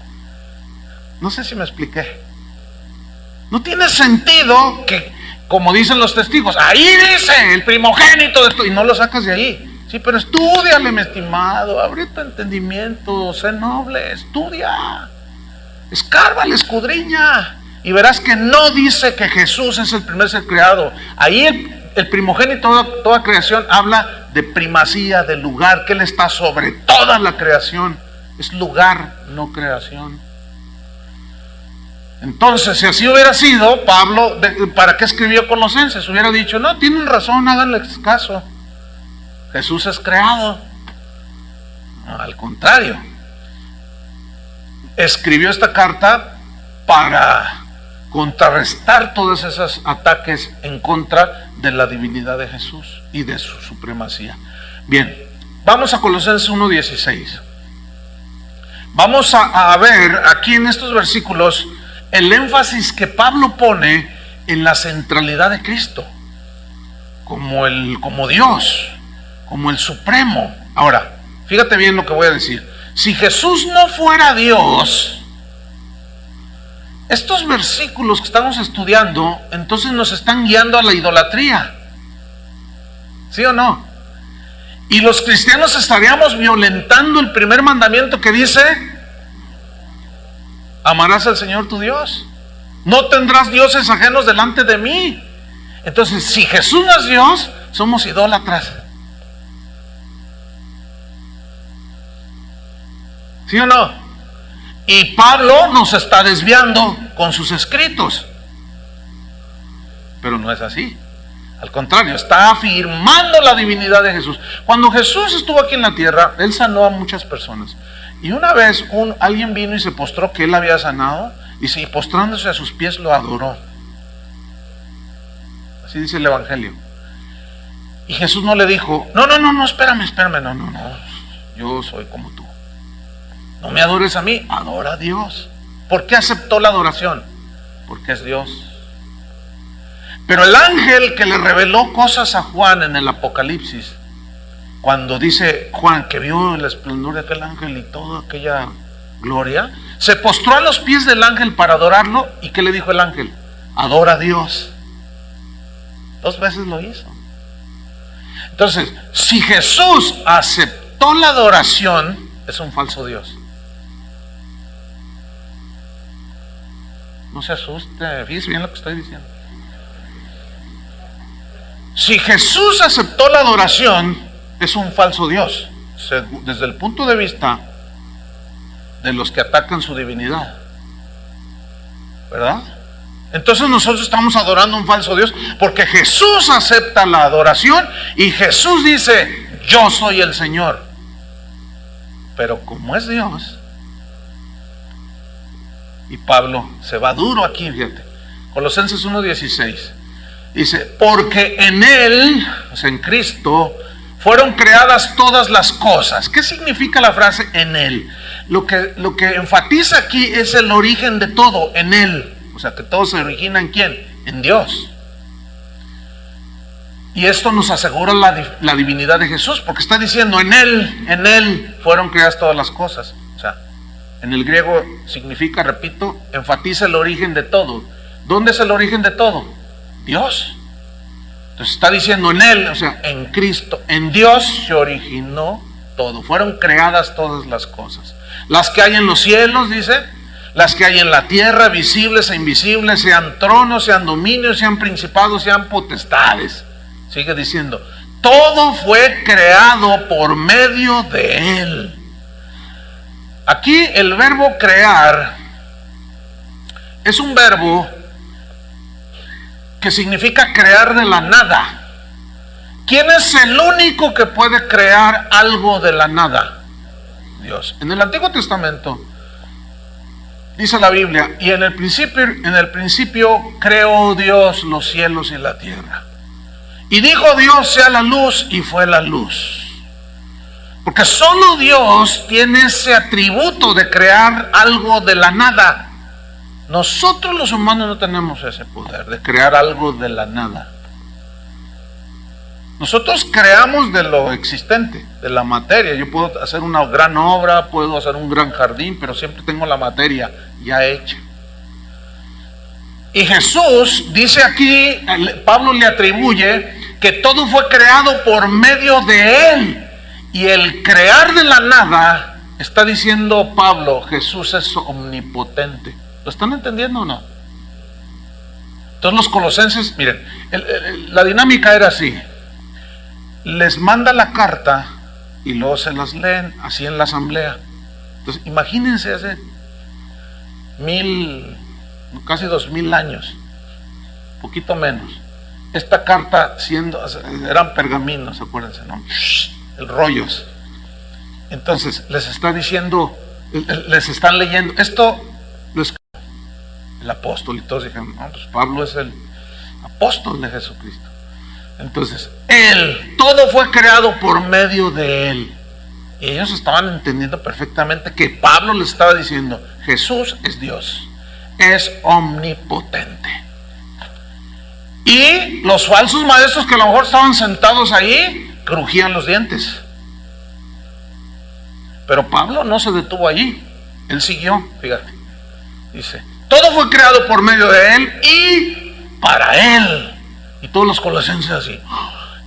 No sé si me expliqué. No tiene sentido que, como dicen los testigos, ahí dice el primogénito de esto, y no lo sacas de ahí. Sí, pero estúdiale, mi estimado, abre tu entendimiento, sé noble, estudia, escárbale, escudriña, y verás que no dice que Jesús es el primer ser creado. Ahí el primogénito de toda creación habla de primacía, de lugar, que Él está sobre toda la creación. Es lugar, no creación. Entonces, si así hubiera sido, Pablo, ¿para qué escribió Colosenses? Hubiera dicho, no, tienen razón, háganles caso. Jesús es creado. No, al contrario, escribió esta carta para contrarrestar todos esos ataques en contra de la divinidad de Jesús y de su supremacía. Bien, vamos a Colosenses 1:16. Vamos a ver aquí en estos versículos el énfasis que Pablo pone en la centralidad de Cristo como Dios, como el supremo. Ahora, fíjate bien lo que voy a decir. Si Jesús no fuera Dios, estos versículos que estamos estudiando, entonces nos están guiando a la idolatría. ¿Sí o no? Y los cristianos estaríamos violentando el primer mandamiento que dice: amarás al Señor tu Dios. No tendrás dioses ajenos delante de mí. Entonces, si Jesús no es Dios, somos idólatras. ¿Sí o no? Y Pablo nos está desviando con sus escritos. Pero no es así. Al contrario, está afirmando la divinidad de Jesús. Cuando Jesús estuvo aquí en la tierra, Él sanó a muchas personas. Y una vez alguien vino y se postró que Él había sanado, y postrándose a sus pies lo adoró. Así dice el Evangelio. Y Jesús no le dijo: no, espérame, no, yo soy como tú. No me adores a mí, adora a Dios. ¿Por qué aceptó la adoración? Porque es Dios. Pero el ángel que le reveló cosas a Juan en el Apocalipsis, cuando dice Juan que vio el esplendor de aquel ángel y toda aquella gloria, se postró a los pies del ángel para adorarlo. ¿Y qué le dijo el ángel? Adora a Dios. 2 veces lo hizo. Entonces, si Jesús aceptó la adoración, es un falso Dios. No se asuste, fíjese bien lo que estoy diciendo. Si Jesús aceptó la adoración, es un falso Dios, desde el punto de vista de los que atacan su divinidad, ¿verdad? Entonces nosotros estamos adorando a un falso Dios, porque Jesús acepta la adoración y Jesús dice: yo soy el Señor. Pero como es Dios, y Pablo se va duro aquí, fíjate, Colosenses 1:16 dice: porque en Él, o sea, en Cristo, fueron creadas todas las cosas. ¿Qué significa la frase en Él? Lo que enfatiza aquí es el origen de todo, en Él. O sea, que todo se origina ¿en quién? En Dios. Y esto nos asegura la divinidad de Jesús, porque está diciendo en Él fueron creadas todas las cosas. O sea, en el griego significa, repito, enfatiza el origen de todo. ¿Dónde es el origen de todo? Dios. Entonces está diciendo en Él, o sea, en Cristo, en Dios se originó todo. Fueron creadas todas las cosas. Las que hay en los cielos, dice, las que hay en la tierra, visibles e invisibles, sean tronos, sean dominios, sean principados, sean potestades. Sigue diciendo, todo fue creado por medio de Él. Aquí el verbo crear es un verbo que significa crear de la nada. ¿Quién es el único que puede crear algo de la nada? Dios. En el Antiguo Testamento dice la Biblia, y en el principio creó Dios los cielos y la tierra. Y dijo Dios, sea la luz, y fue la luz. Porque solo Dios tiene ese atributo de crear algo de la nada. Nosotros los humanos no tenemos ese poder de crear algo de la nada. Nosotros creamos de lo existente, de la materia. Yo puedo hacer una gran obra, puedo hacer un gran jardín, pero siempre tengo la materia ya hecha. Y Jesús dice aquí, Pablo le atribuye que todo fue creado por medio de Él. Y el crear de la nada, está diciendo Pablo, Jesús es omnipotente. ¿Lo están entendiendo o no? Entonces los colosenses, miren, la dinámica era así. Les manda la carta y luego se las leen así en la asamblea. Entonces imagínense hace casi 2000 años, poquito menos. Esta carta eran pergaminos, acuérdense, ¿no? Rollos. Entonces les está diciendo, les están leyendo. Esto lo escribió el apóstol y todos dijeron, no, pues Pablo es el apóstol de Jesucristo. Entonces, todo fue creado por medio de Él. Y ellos estaban entendiendo perfectamente que Pablo les estaba diciendo, Jesús es Dios, es omnipotente. Y los falsos maestros que a lo mejor estaban sentados ahí, crujían los dientes. Pero Pablo no se detuvo allí, él siguió, fíjate. Dice, todo fue creado por medio de Él y para Él. Y todos los colosenses así,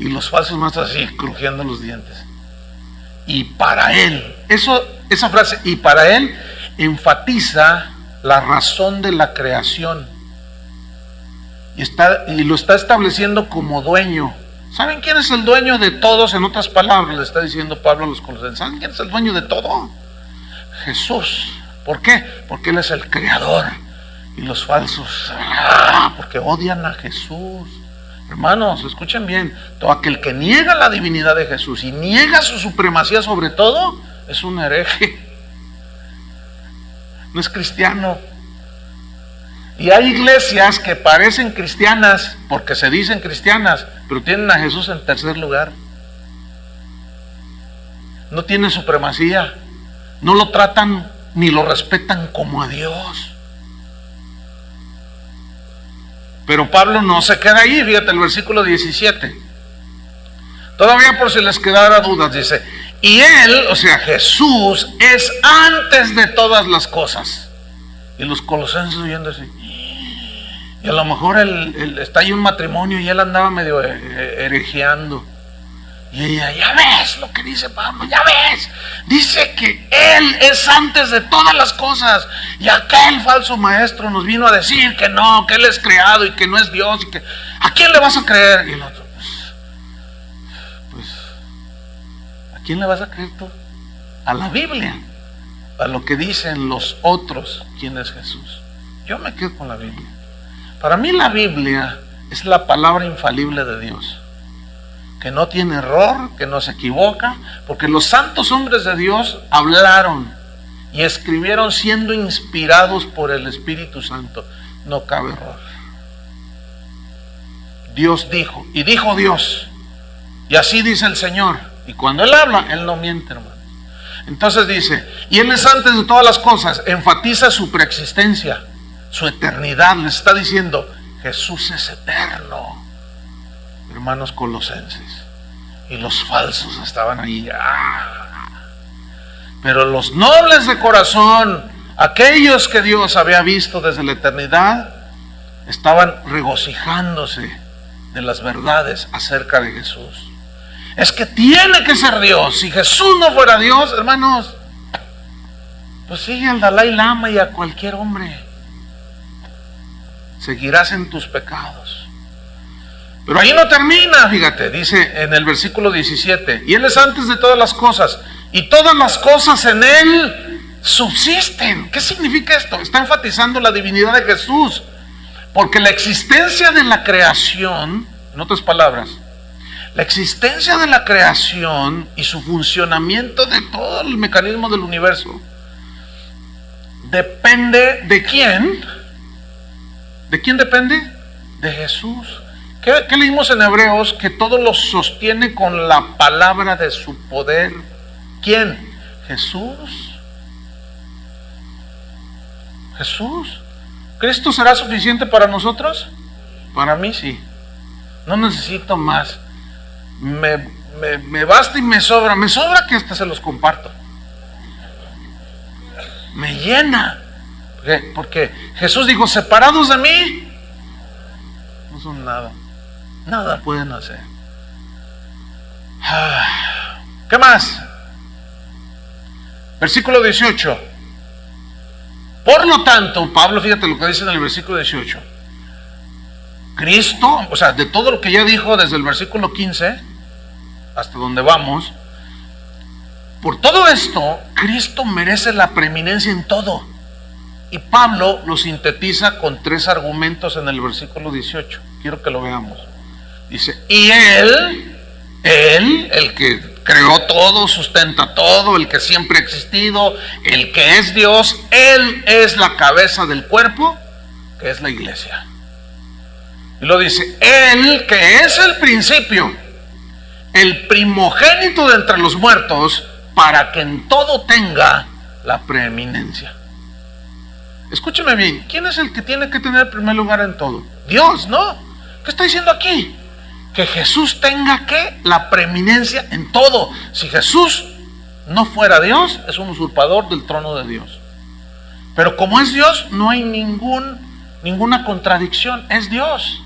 y los falsos maestros así, crujiendo los dientes. Y para Él. Esa frase, y para Él, enfatiza la razón de la creación. Y lo está estableciendo como dueño. ¿Saben quién es el dueño de todos? En otras palabras, le está diciendo Pablo a los colosenses. ¿Saben quién es el dueño de todo? Jesús. ¿Por qué? Porque Él es el creador. Y los falsos, porque odian a Jesús. Hermanos, escuchen bien, todo aquel que niega la divinidad de Jesús y niega su supremacía sobre todo, es un hereje. No es cristiano. Y hay iglesias que parecen cristianas porque se dicen cristianas, pero tienen a Jesús en tercer lugar. No tienen supremacía, no lo tratan ni lo respetan como a Dios. Pero Pablo no se queda ahí, fíjate el versículo 17. Todavía por si les quedara dudas, dice, y Él, o sea Jesús, es antes de todas las cosas. Y los colosenses oyendo así. Y a lo mejor está ahí un matrimonio y él andaba medio herejeando. Y ella, ya ves lo que dice Pablo, ya ves. Dice que Él es antes de todas las cosas. Y aquel falso maestro nos vino a decir que no, que Él es creado y que no es Dios. Y que, ¿a quién le vas a creer? Y el otro, pues, ¿a quién le vas a creer tú? A la Biblia, a lo que dicen los otros, quién es Jesús. Yo me quedo con la Biblia. Para mí la Biblia es la palabra infalible de Dios, que no tiene error, que no se equivoca, porque los santos hombres de Dios hablaron y escribieron siendo inspirados por el Espíritu Santo. No cabe error. Dios dijo, y dijo Dios, y así dice el Señor. Y cuando Él habla, Él no miente, hermano. Entonces dice, y Él es antes de todas las cosas, enfatiza su preexistencia, su eternidad. Les está diciendo, Jesús es eterno. Hermanos colosenses. Y los falsos estaban ahí. Pero los nobles de corazón, aquellos que Dios había visto desde la eternidad, estaban regocijándose de las verdades acerca de Jesús. Es que tiene que ser Dios. Si Jesús no fuera Dios, hermanos, pues sigue al Dalai Lama y a cualquier hombre. Seguirás en tus pecados. Pero ahí no termina, fíjate, dice en el versículo 17, y Él es antes de todas las cosas, y todas las cosas en Él subsisten. ¿Qué significa esto? Está enfatizando la divinidad de Jesús, porque la existencia de la creación, en otras palabras, la existencia de la creación y su funcionamiento de todo el mecanismo del universo depende de ¿quién? ¿De quién depende? De Jesús. ¿Qué leímos en Hebreos? Que todo lo sostiene con la palabra de su poder. ¿Quién? Jesús. Jesús. ¿Cristo será suficiente para nosotros? Para mí sí. No necesito más. Me basta y me sobra. Me sobra que hasta se los comparto. Me llena. Porque Jesús dijo, separados de mí, no son nada. Nada pueden hacer. ¿Qué más? Versículo 18. Por lo tanto, Pablo, fíjate lo que dice en el versículo 18. Cristo, o sea, de todo lo que ya dijo desde el versículo 15 hasta donde vamos, por todo esto, Cristo merece la preeminencia en todo. Y Pablo lo sintetiza con 3 argumentos en el versículo 18. Quiero que lo veamos. Dice, y Él, el que creó todo, sustenta todo, el que siempre ha existido, el que es Dios, Él es la cabeza del cuerpo, que es la iglesia. Y lo dice, Él que es el principio, el primogénito de entre los muertos, para que en todo tenga la preeminencia. Escúcheme bien, ¿quién es el que tiene que tener primer lugar en todo? Dios, ¿no? ¿Qué está diciendo aquí? Que Jesús tenga ¿qué? La preeminencia en todo. Si Jesús no fuera Dios, es un usurpador del trono de Dios. Pero como es Dios, no hay ninguna contradicción. Es Dios.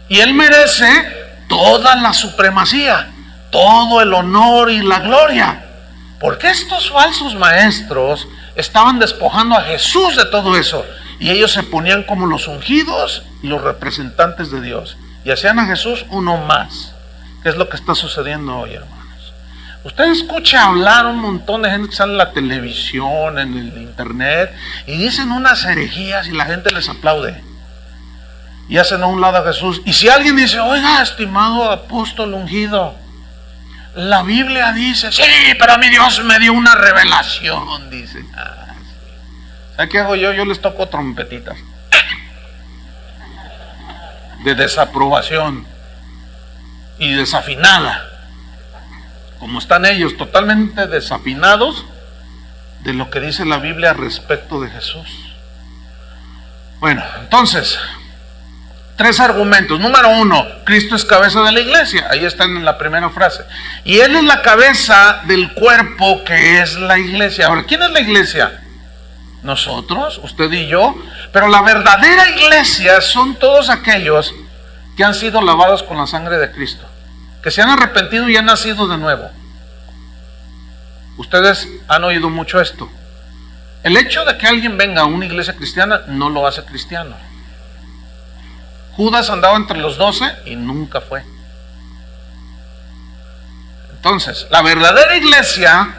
Y Él merece toda la supremacía, todo el honor y la gloria. Porque estos falsos maestros estaban despojando a Jesús de todo eso. Y ellos se ponían como los ungidos y los representantes de Dios. Y hacían a Jesús uno más. ¿Qué es lo que está sucediendo hoy, hermanos? Usted escucha hablar un montón de gente que sale en la televisión, en el internet, y dicen unas herejías y la gente les aplaude. Y hacen a un lado a Jesús. Y si alguien dice, oiga, estimado apóstol ungido, la Biblia dice, sí, pero a mí Dios me dio una revelación, dice. Sí. ¿Sabe qué hago yo? Yo les toco trompetitas de desaprobación y desafinada, como están ellos totalmente desafinados de lo que dice la Biblia respecto de Jesús. Bueno, entonces 3 argumentos. Número 1, Cristo es cabeza de la iglesia. Ahí están en la primera frase. Y Él es la cabeza del cuerpo que es la iglesia. Ahora, ¿quién es la iglesia? Nosotros, usted y yo. Pero la verdadera iglesia son todos aquellos que han sido lavados con la sangre de Cristo, que se han arrepentido y han nacido de nuevo. Ustedes han oído mucho esto. El hecho de que alguien venga a una iglesia cristiana no lo hace cristiano. Judas andaba entre los 12 y nunca fue. Entonces, la verdadera iglesia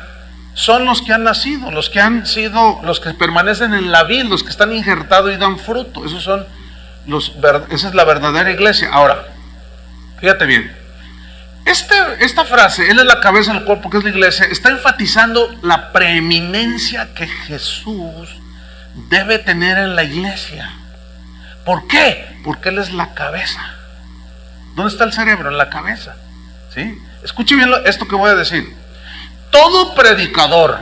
son los que han nacido, los que han sido, los que permanecen en la vid, los que están injertados y dan fruto. Esos son esa es la verdadera iglesia. Ahora, fíjate bien. Esta frase, Él es la cabeza del cuerpo que es la iglesia, está enfatizando la preeminencia que Jesús debe tener en la iglesia. ¿Por qué? Porque Él es la cabeza. ¿Dónde está el cerebro? En la cabeza. ¿sí? Escuche bien esto que voy a decir. Todo predicador,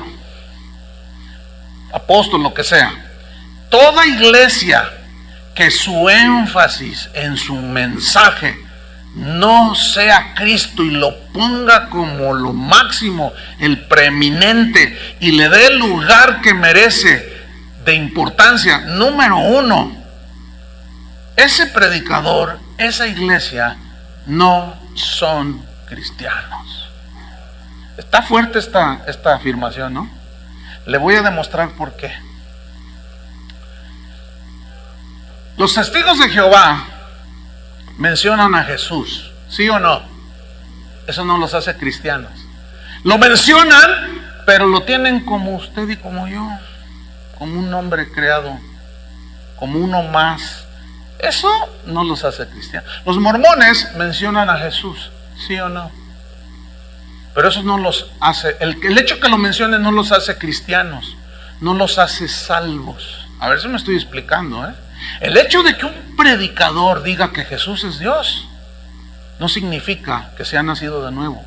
apóstol, lo que sea, toda iglesia que su énfasis en su mensaje no sea Cristo y lo ponga como lo máximo, el preeminente, y le dé el lugar que merece de importancia, número uno, ese predicador, esa iglesia, no son cristianos. Está fuerte esta afirmación, ¿no? Le voy a demostrar por qué. Los testigos de Jehová mencionan a Jesús, ¿sí o no? Eso no los hace cristianos. Lo mencionan, pero lo tienen como usted y como yo, como un hombre creado, como uno más. Eso no los hace cristianos. Los mormones mencionan a Jesús, ¿sí o no? Pero eso no los hace, el hecho que lo mencionen no los hace cristianos, no los hace salvos. A ver si me estoy explicando, ¿eh? El hecho de que un predicador diga que Jesús es Dios no significa que se ha nacido de nuevo.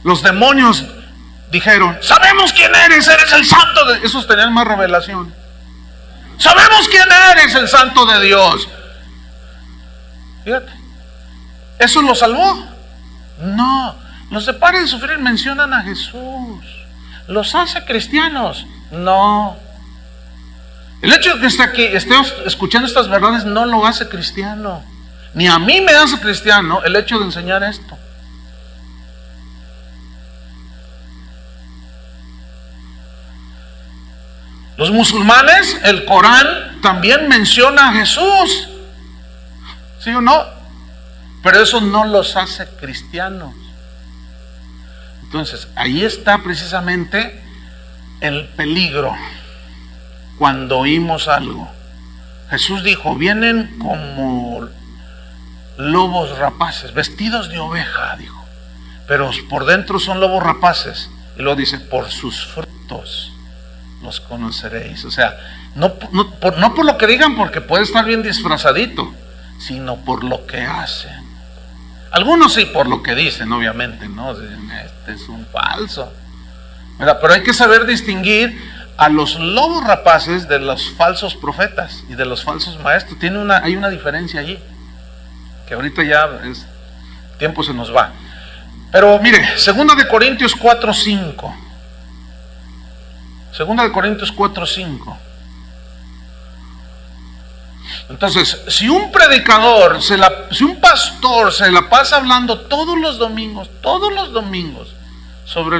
Los demonios dijeron: sabemos quién eres el santo de... Esos tenían más revelación. Sabemos quién eres, el santo de Dios. Fíjate, ¿eso lo salvó? No. Los de Pare de Sufrir mencionan a Jesús. ¿Los hace cristianos? No. El hecho de que esté escuchando estas verdades no lo hace cristiano. Ni a mí me hace cristiano el hecho de enseñar esto. Los musulmanes, el Corán también menciona a Jesús, ¿sí o no? Pero eso no los hace cristianos. Entonces, ahí está precisamente el peligro cuando oímos algo. Jesús dijo: vienen como lobos rapaces, vestidos de oveja, dijo, pero por dentro son lobos rapaces. Y luego dice: por sus frutos los conoceréis. O sea, no por lo que digan, porque puede estar bien disfrazadito, sino por lo que hacen. Algunos sí por lo que dicen, obviamente, ¿no? Este es un falso. Mira, pero hay que saber distinguir a los lobos rapaces de los falsos profetas y de los falsos maestros. Hay una diferencia allí, que ahorita ya el tiempo se nos va. Pero mire, 2 de Corintios 4:5. 2 de Corintios 4:5. Entonces, si un predicador, si un pastor se la pasa hablando todos los domingos, sobre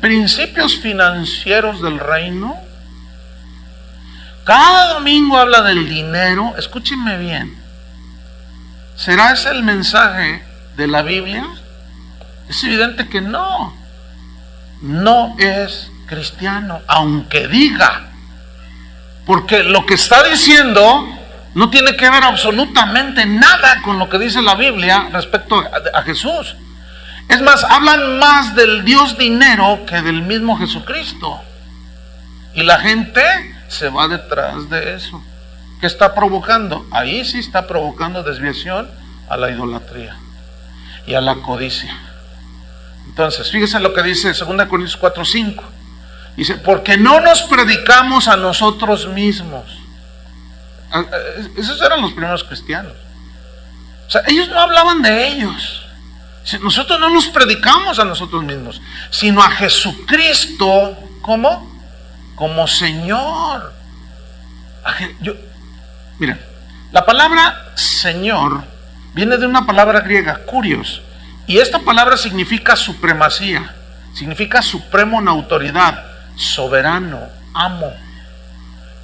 principios financieros del reino, cada domingo habla del dinero, escúchenme bien, ¿será ese el mensaje de la Biblia? Es evidente que no es cristiano, aunque diga, porque lo que está diciendo no tiene que ver absolutamente nada con lo que dice la Biblia respecto a Jesús. Es más, hablan más del Dios dinero que del mismo Jesucristo, y la gente se va detrás de eso. ¿Qué está provocando? Ahí sí está provocando desviación a la idolatría y a la codicia. Entonces, fíjese lo que dice 2 Corintios 4:5. Dice: porque no nos predicamos a nosotros mismos. Esos eran los primeros cristianos. O sea, ellos no hablaban de ellos. Nosotros no nos predicamos a nosotros mismos, sino a Jesucristo, ¿cómo? Como Señor. Miren, la palabra Señor viene de una palabra griega, kurios, y esta palabra significa supremacía, significa supremo en autoridad, soberano, amo.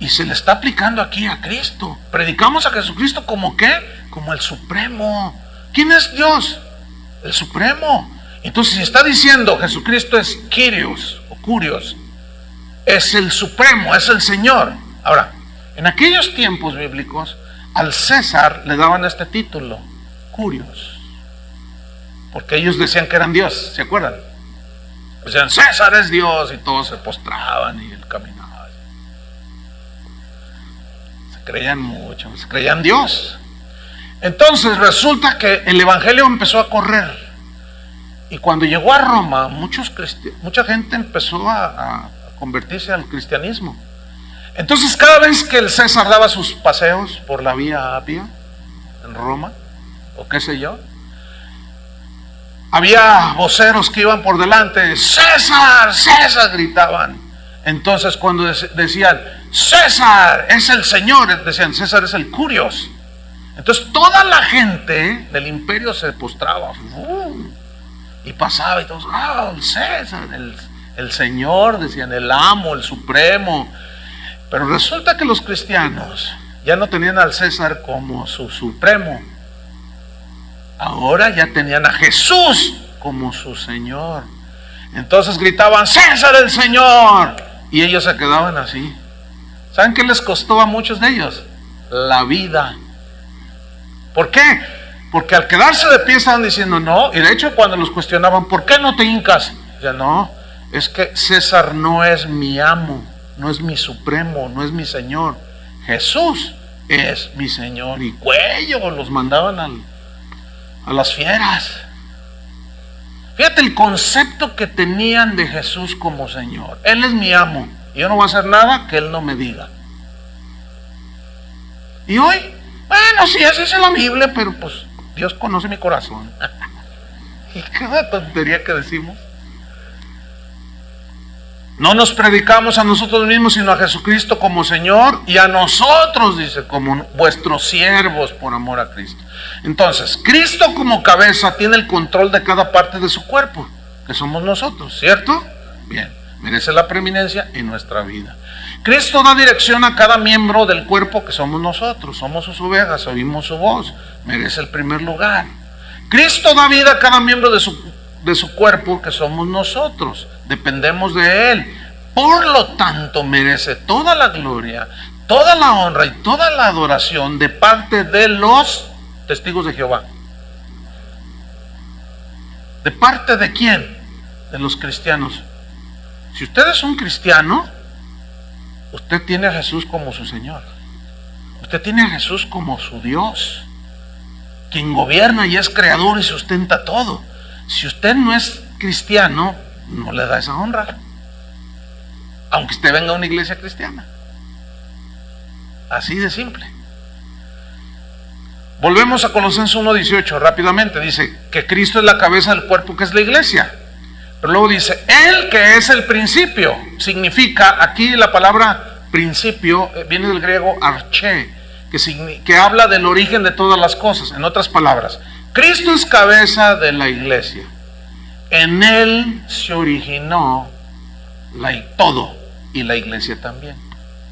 Y se le está aplicando aquí a Cristo. Predicamos a Jesucristo como ¿qué? Como el supremo. ¿Quién es Dios? El supremo. Entonces, si está diciendo Jesucristo es Kyrios o Curios, es el supremo, es el Señor. Ahora, en aquellos tiempos bíblicos, al César le daban este título, Curios, porque ellos decían que eran Dios, ¿se acuerdan? Decían: César es Dios, y todos se postraban y él caminaba. Se creían mucho, se creían Dios. Entonces resulta que el evangelio empezó a correr. Y cuando llegó a Roma, mucha gente empezó a convertirse al cristianismo. Entonces cada vez que el César daba sus paseos por la vía Apia en Roma, o qué sé yo, había voceros que iban por delante. ¡César! ¡César! Gritaban. Entonces cuando decían César es el Señor, decían César es el Curios. Entonces toda la gente del imperio se postraba y pasaba y todos, el César, el Señor, decían, el amo, el supremo. Pero resulta que los cristianos ya no tenían al César como su supremo. Ahora ya tenían a Jesús como su Señor. Entonces gritaban, César el Señor. Y ellos se quedaban así. ¿Saben qué les costó a muchos de ellos? La vida. ¿Por qué? Porque al quedarse de pie estaban diciendo no. Y de hecho cuando los cuestionaban, ¿por qué no te hincas? Decían, no, es que César no es mi amo, no es mi supremo, no es mi Señor. Jesús es mi Señor. Y cuello, los mandaban a las fieras. Fíjate el concepto que tenían de Jesús como Señor. Él es mi amo y yo no voy a hacer nada que Él no me diga. Y hoy, bueno, sí, así es la Biblia, pero pues Dios conoce mi corazón. Y cada tontería que decimos. No nos predicamos a nosotros mismos, sino a Jesucristo como Señor, y a nosotros, dice, como vuestros siervos por amor a Cristo. Entonces, Cristo como cabeza tiene el control de cada parte de su cuerpo, que somos nosotros, ¿cierto? Bien, merece la preeminencia en nuestra vida. Cristo da dirección a cada miembro del cuerpo, que somos nosotros, somos sus ovejas, oímos su voz, merece el primer lugar. Cristo da vida a cada miembro de su cuerpo, que somos nosotros, dependemos de Él. Por lo tanto, merece toda la gloria, toda la honra y toda la adoración de parte de los testigos de Jehová. ¿De parte de quién? De los cristianos. Si usted es un cristiano, usted tiene a Jesús como su Señor. Usted tiene a Jesús como su Dios, quien gobierna y es creador y sustenta todo. Si usted no es cristiano, no le da esa honra, aunque usted venga a una iglesia cristiana. Así de simple. Volvemos a Colosenses 1:18 rápidamente. Dice que Cristo es la cabeza del cuerpo, que es la iglesia. Pero luego dice, Él que es el principio. Significa, aquí la palabra principio viene del griego arché, que habla del origen de todas las cosas. En otras palabras, Cristo es cabeza de la iglesia. En Él se originó todo, y la iglesia también.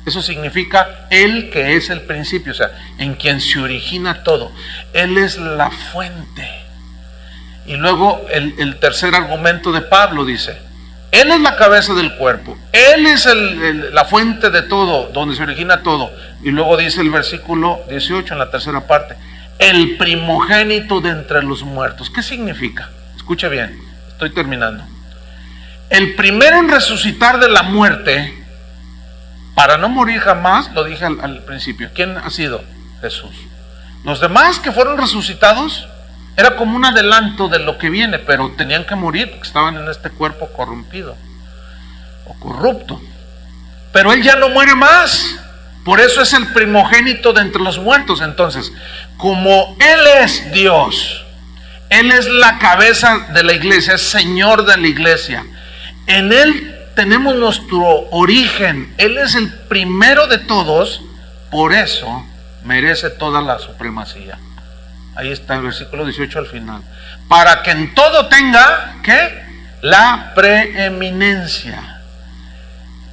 Eso significa Él que es el principio, o sea, en quien se origina todo. Él es la fuente. Y luego el tercer argumento de Pablo dice, Él es la cabeza del cuerpo, Él es la fuente de todo, donde se origina todo. Y luego dice el versículo 18 en la tercera parte, el primogénito de entre los muertos. ¿Qué significa? Escuche bien, estoy terminando. El primero en resucitar de la muerte, para no morir jamás, lo dije al principio. ¿Quién ha sido? Jesús. Los demás que fueron resucitados, era como un adelanto de lo que viene, pero tenían que morir porque estaban en este cuerpo corrompido o corrupto. Pero Él ya no muere más. Por eso es el primogénito de entre los muertos. Entonces, como Él es Dios, Él es la cabeza de la iglesia, es Señor de la iglesia. En Él tenemos nuestro origen. Él es el primero de todos. Por eso merece toda la supremacía. Ahí está el versículo 18 al final. Para que en todo tenga, ¿qué? La preeminencia.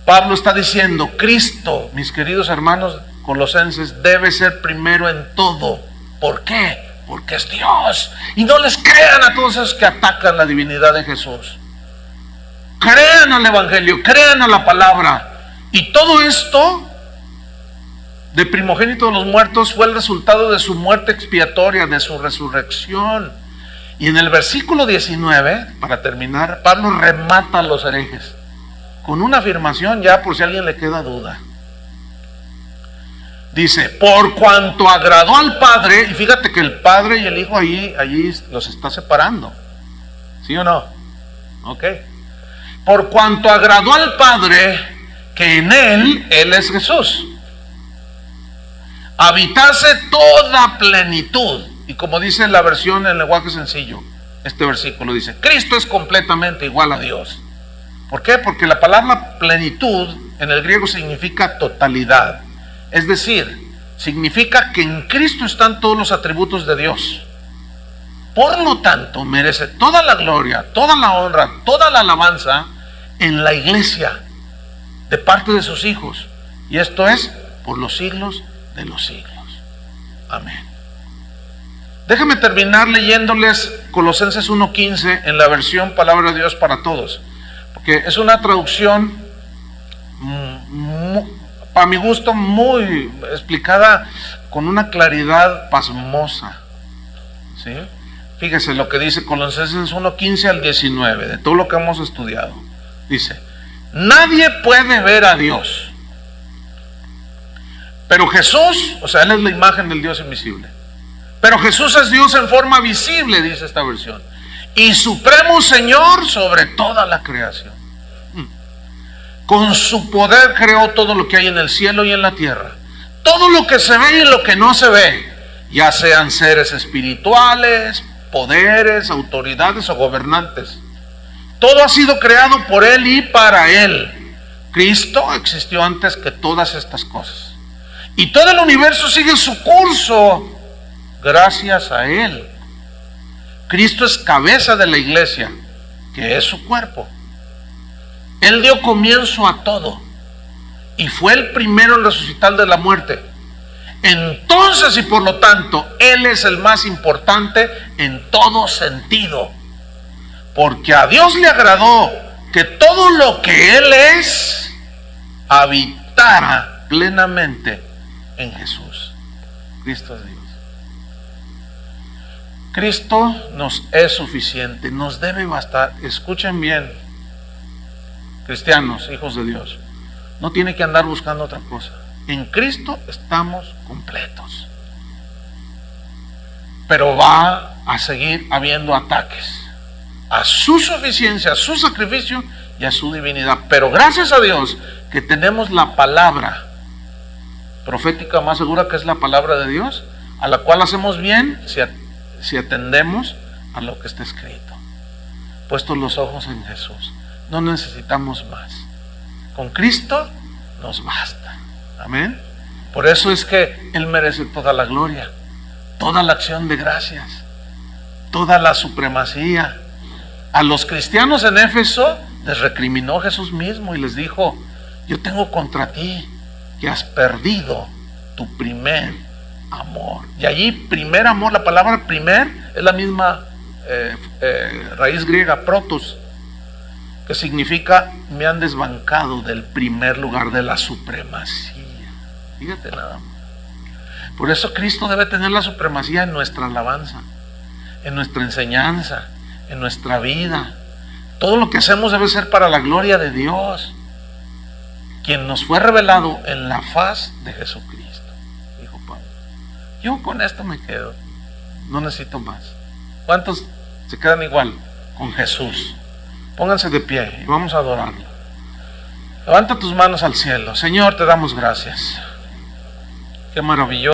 Pablo está diciendo, Cristo, mis queridos hermanos colosenses, debe ser primero en todo. ¿Por qué? Porque es Dios. Y no les crean a todos esos que atacan la divinidad de Jesús. Crean al Evangelio, crean a la palabra. Y todo esto de primogénito de los muertos fue el resultado de su muerte expiatoria, de su resurrección. Y en el versículo 19, para terminar, Pablo remata a los herejes con una afirmación, ya por si a alguien le queda duda. Dice, por cuanto agradó al Padre, y fíjate que el Padre y el Hijo allí los está separando. ¿Sí o no? Ok. Por cuanto agradó al Padre, que en Él es Jesús, habitase toda plenitud. Y como dice la versión en lenguaje sencillo, este versículo dice, Cristo es completamente igual a Dios. ¿Por qué? Porque la palabra plenitud en el griego significa totalidad. Es decir, significa que en Cristo están todos los atributos de Dios. Por lo tanto, merece toda la gloria, toda la honra, toda la alabanza en la iglesia de parte de sus hijos. Y esto es por los siglos de los siglos. Amén. Déjenme terminar leyéndoles Colosenses 1:15 en la versión Palabra de Dios para Todos, porque es una traducción para mi gusto muy explicada con una claridad pasmosa. ¿Sí? Fíjese lo que dice Colosenses 1:15 al 19, de todo lo que hemos estudiado. Dice, nadie puede ver a Dios, pero Jesús, o sea, Él es la imagen del Dios invisible, pero Jesús es Dios en forma visible, dice esta versión, y supremo Señor sobre toda la creación. Con su poder creó todo lo que hay en el cielo y en la tierra, todo lo que se ve y lo que no se ve, ya sean seres espirituales, poderes, autoridades o gobernantes. Todo ha sido creado por Él y para Él. Cristo existió antes que todas estas cosas, y todo el universo sigue su curso gracias a Él. Cristo es cabeza de la iglesia, que es su cuerpo. Él dio comienzo a todo y fue el primero en resucitar de la muerte. Entonces, y por lo tanto, Él es el más importante en todo sentido, porque a Dios le agradó que todo lo que Él es habitara plenamente en Jesús. Cristo es Dios. Cristo nos es suficiente, nos debe bastar. Escuchen bien, cristianos, hijos de Dios, no tiene que andar buscando otra cosa. En Cristo estamos completos, pero va a seguir habiendo ataques a su suficiencia, a su sacrificio y a su divinidad. Pero gracias a Dios que tenemos la palabra profética más segura, que es la palabra de Dios, a la cual hacemos bien si atendemos a lo que está escrito. Puestos los ojos en Jesús, no necesitamos más. Con Cristo nos basta. Amén. Por eso es que Él merece toda la gloria, toda la acción de gracias, toda la supremacía. A los cristianos en Éfeso les recriminó Jesús mismo y les dijo, yo tengo contra ti que has perdido tu primer amor. Y allí primer amor, la palabra primer es la misma raíz griega, protos, que significa me han desbancado del primer lugar, de la supremacía. Fíjate nada más. Por eso Cristo debe tener la supremacía en nuestra alabanza, en nuestra enseñanza, en nuestra vida. Todo lo que hacemos debe ser para la gloria de Dios, quien nos fue revelado en la faz de Jesucristo, dijo Pablo. Yo con esto me quedo, no necesito más. ¿Cuántos se quedan igual con Jesús? Pónganse de pie y vamos a adorarlo. Levanta tus manos al cielo. Señor, te damos gracias. Qué maravilloso.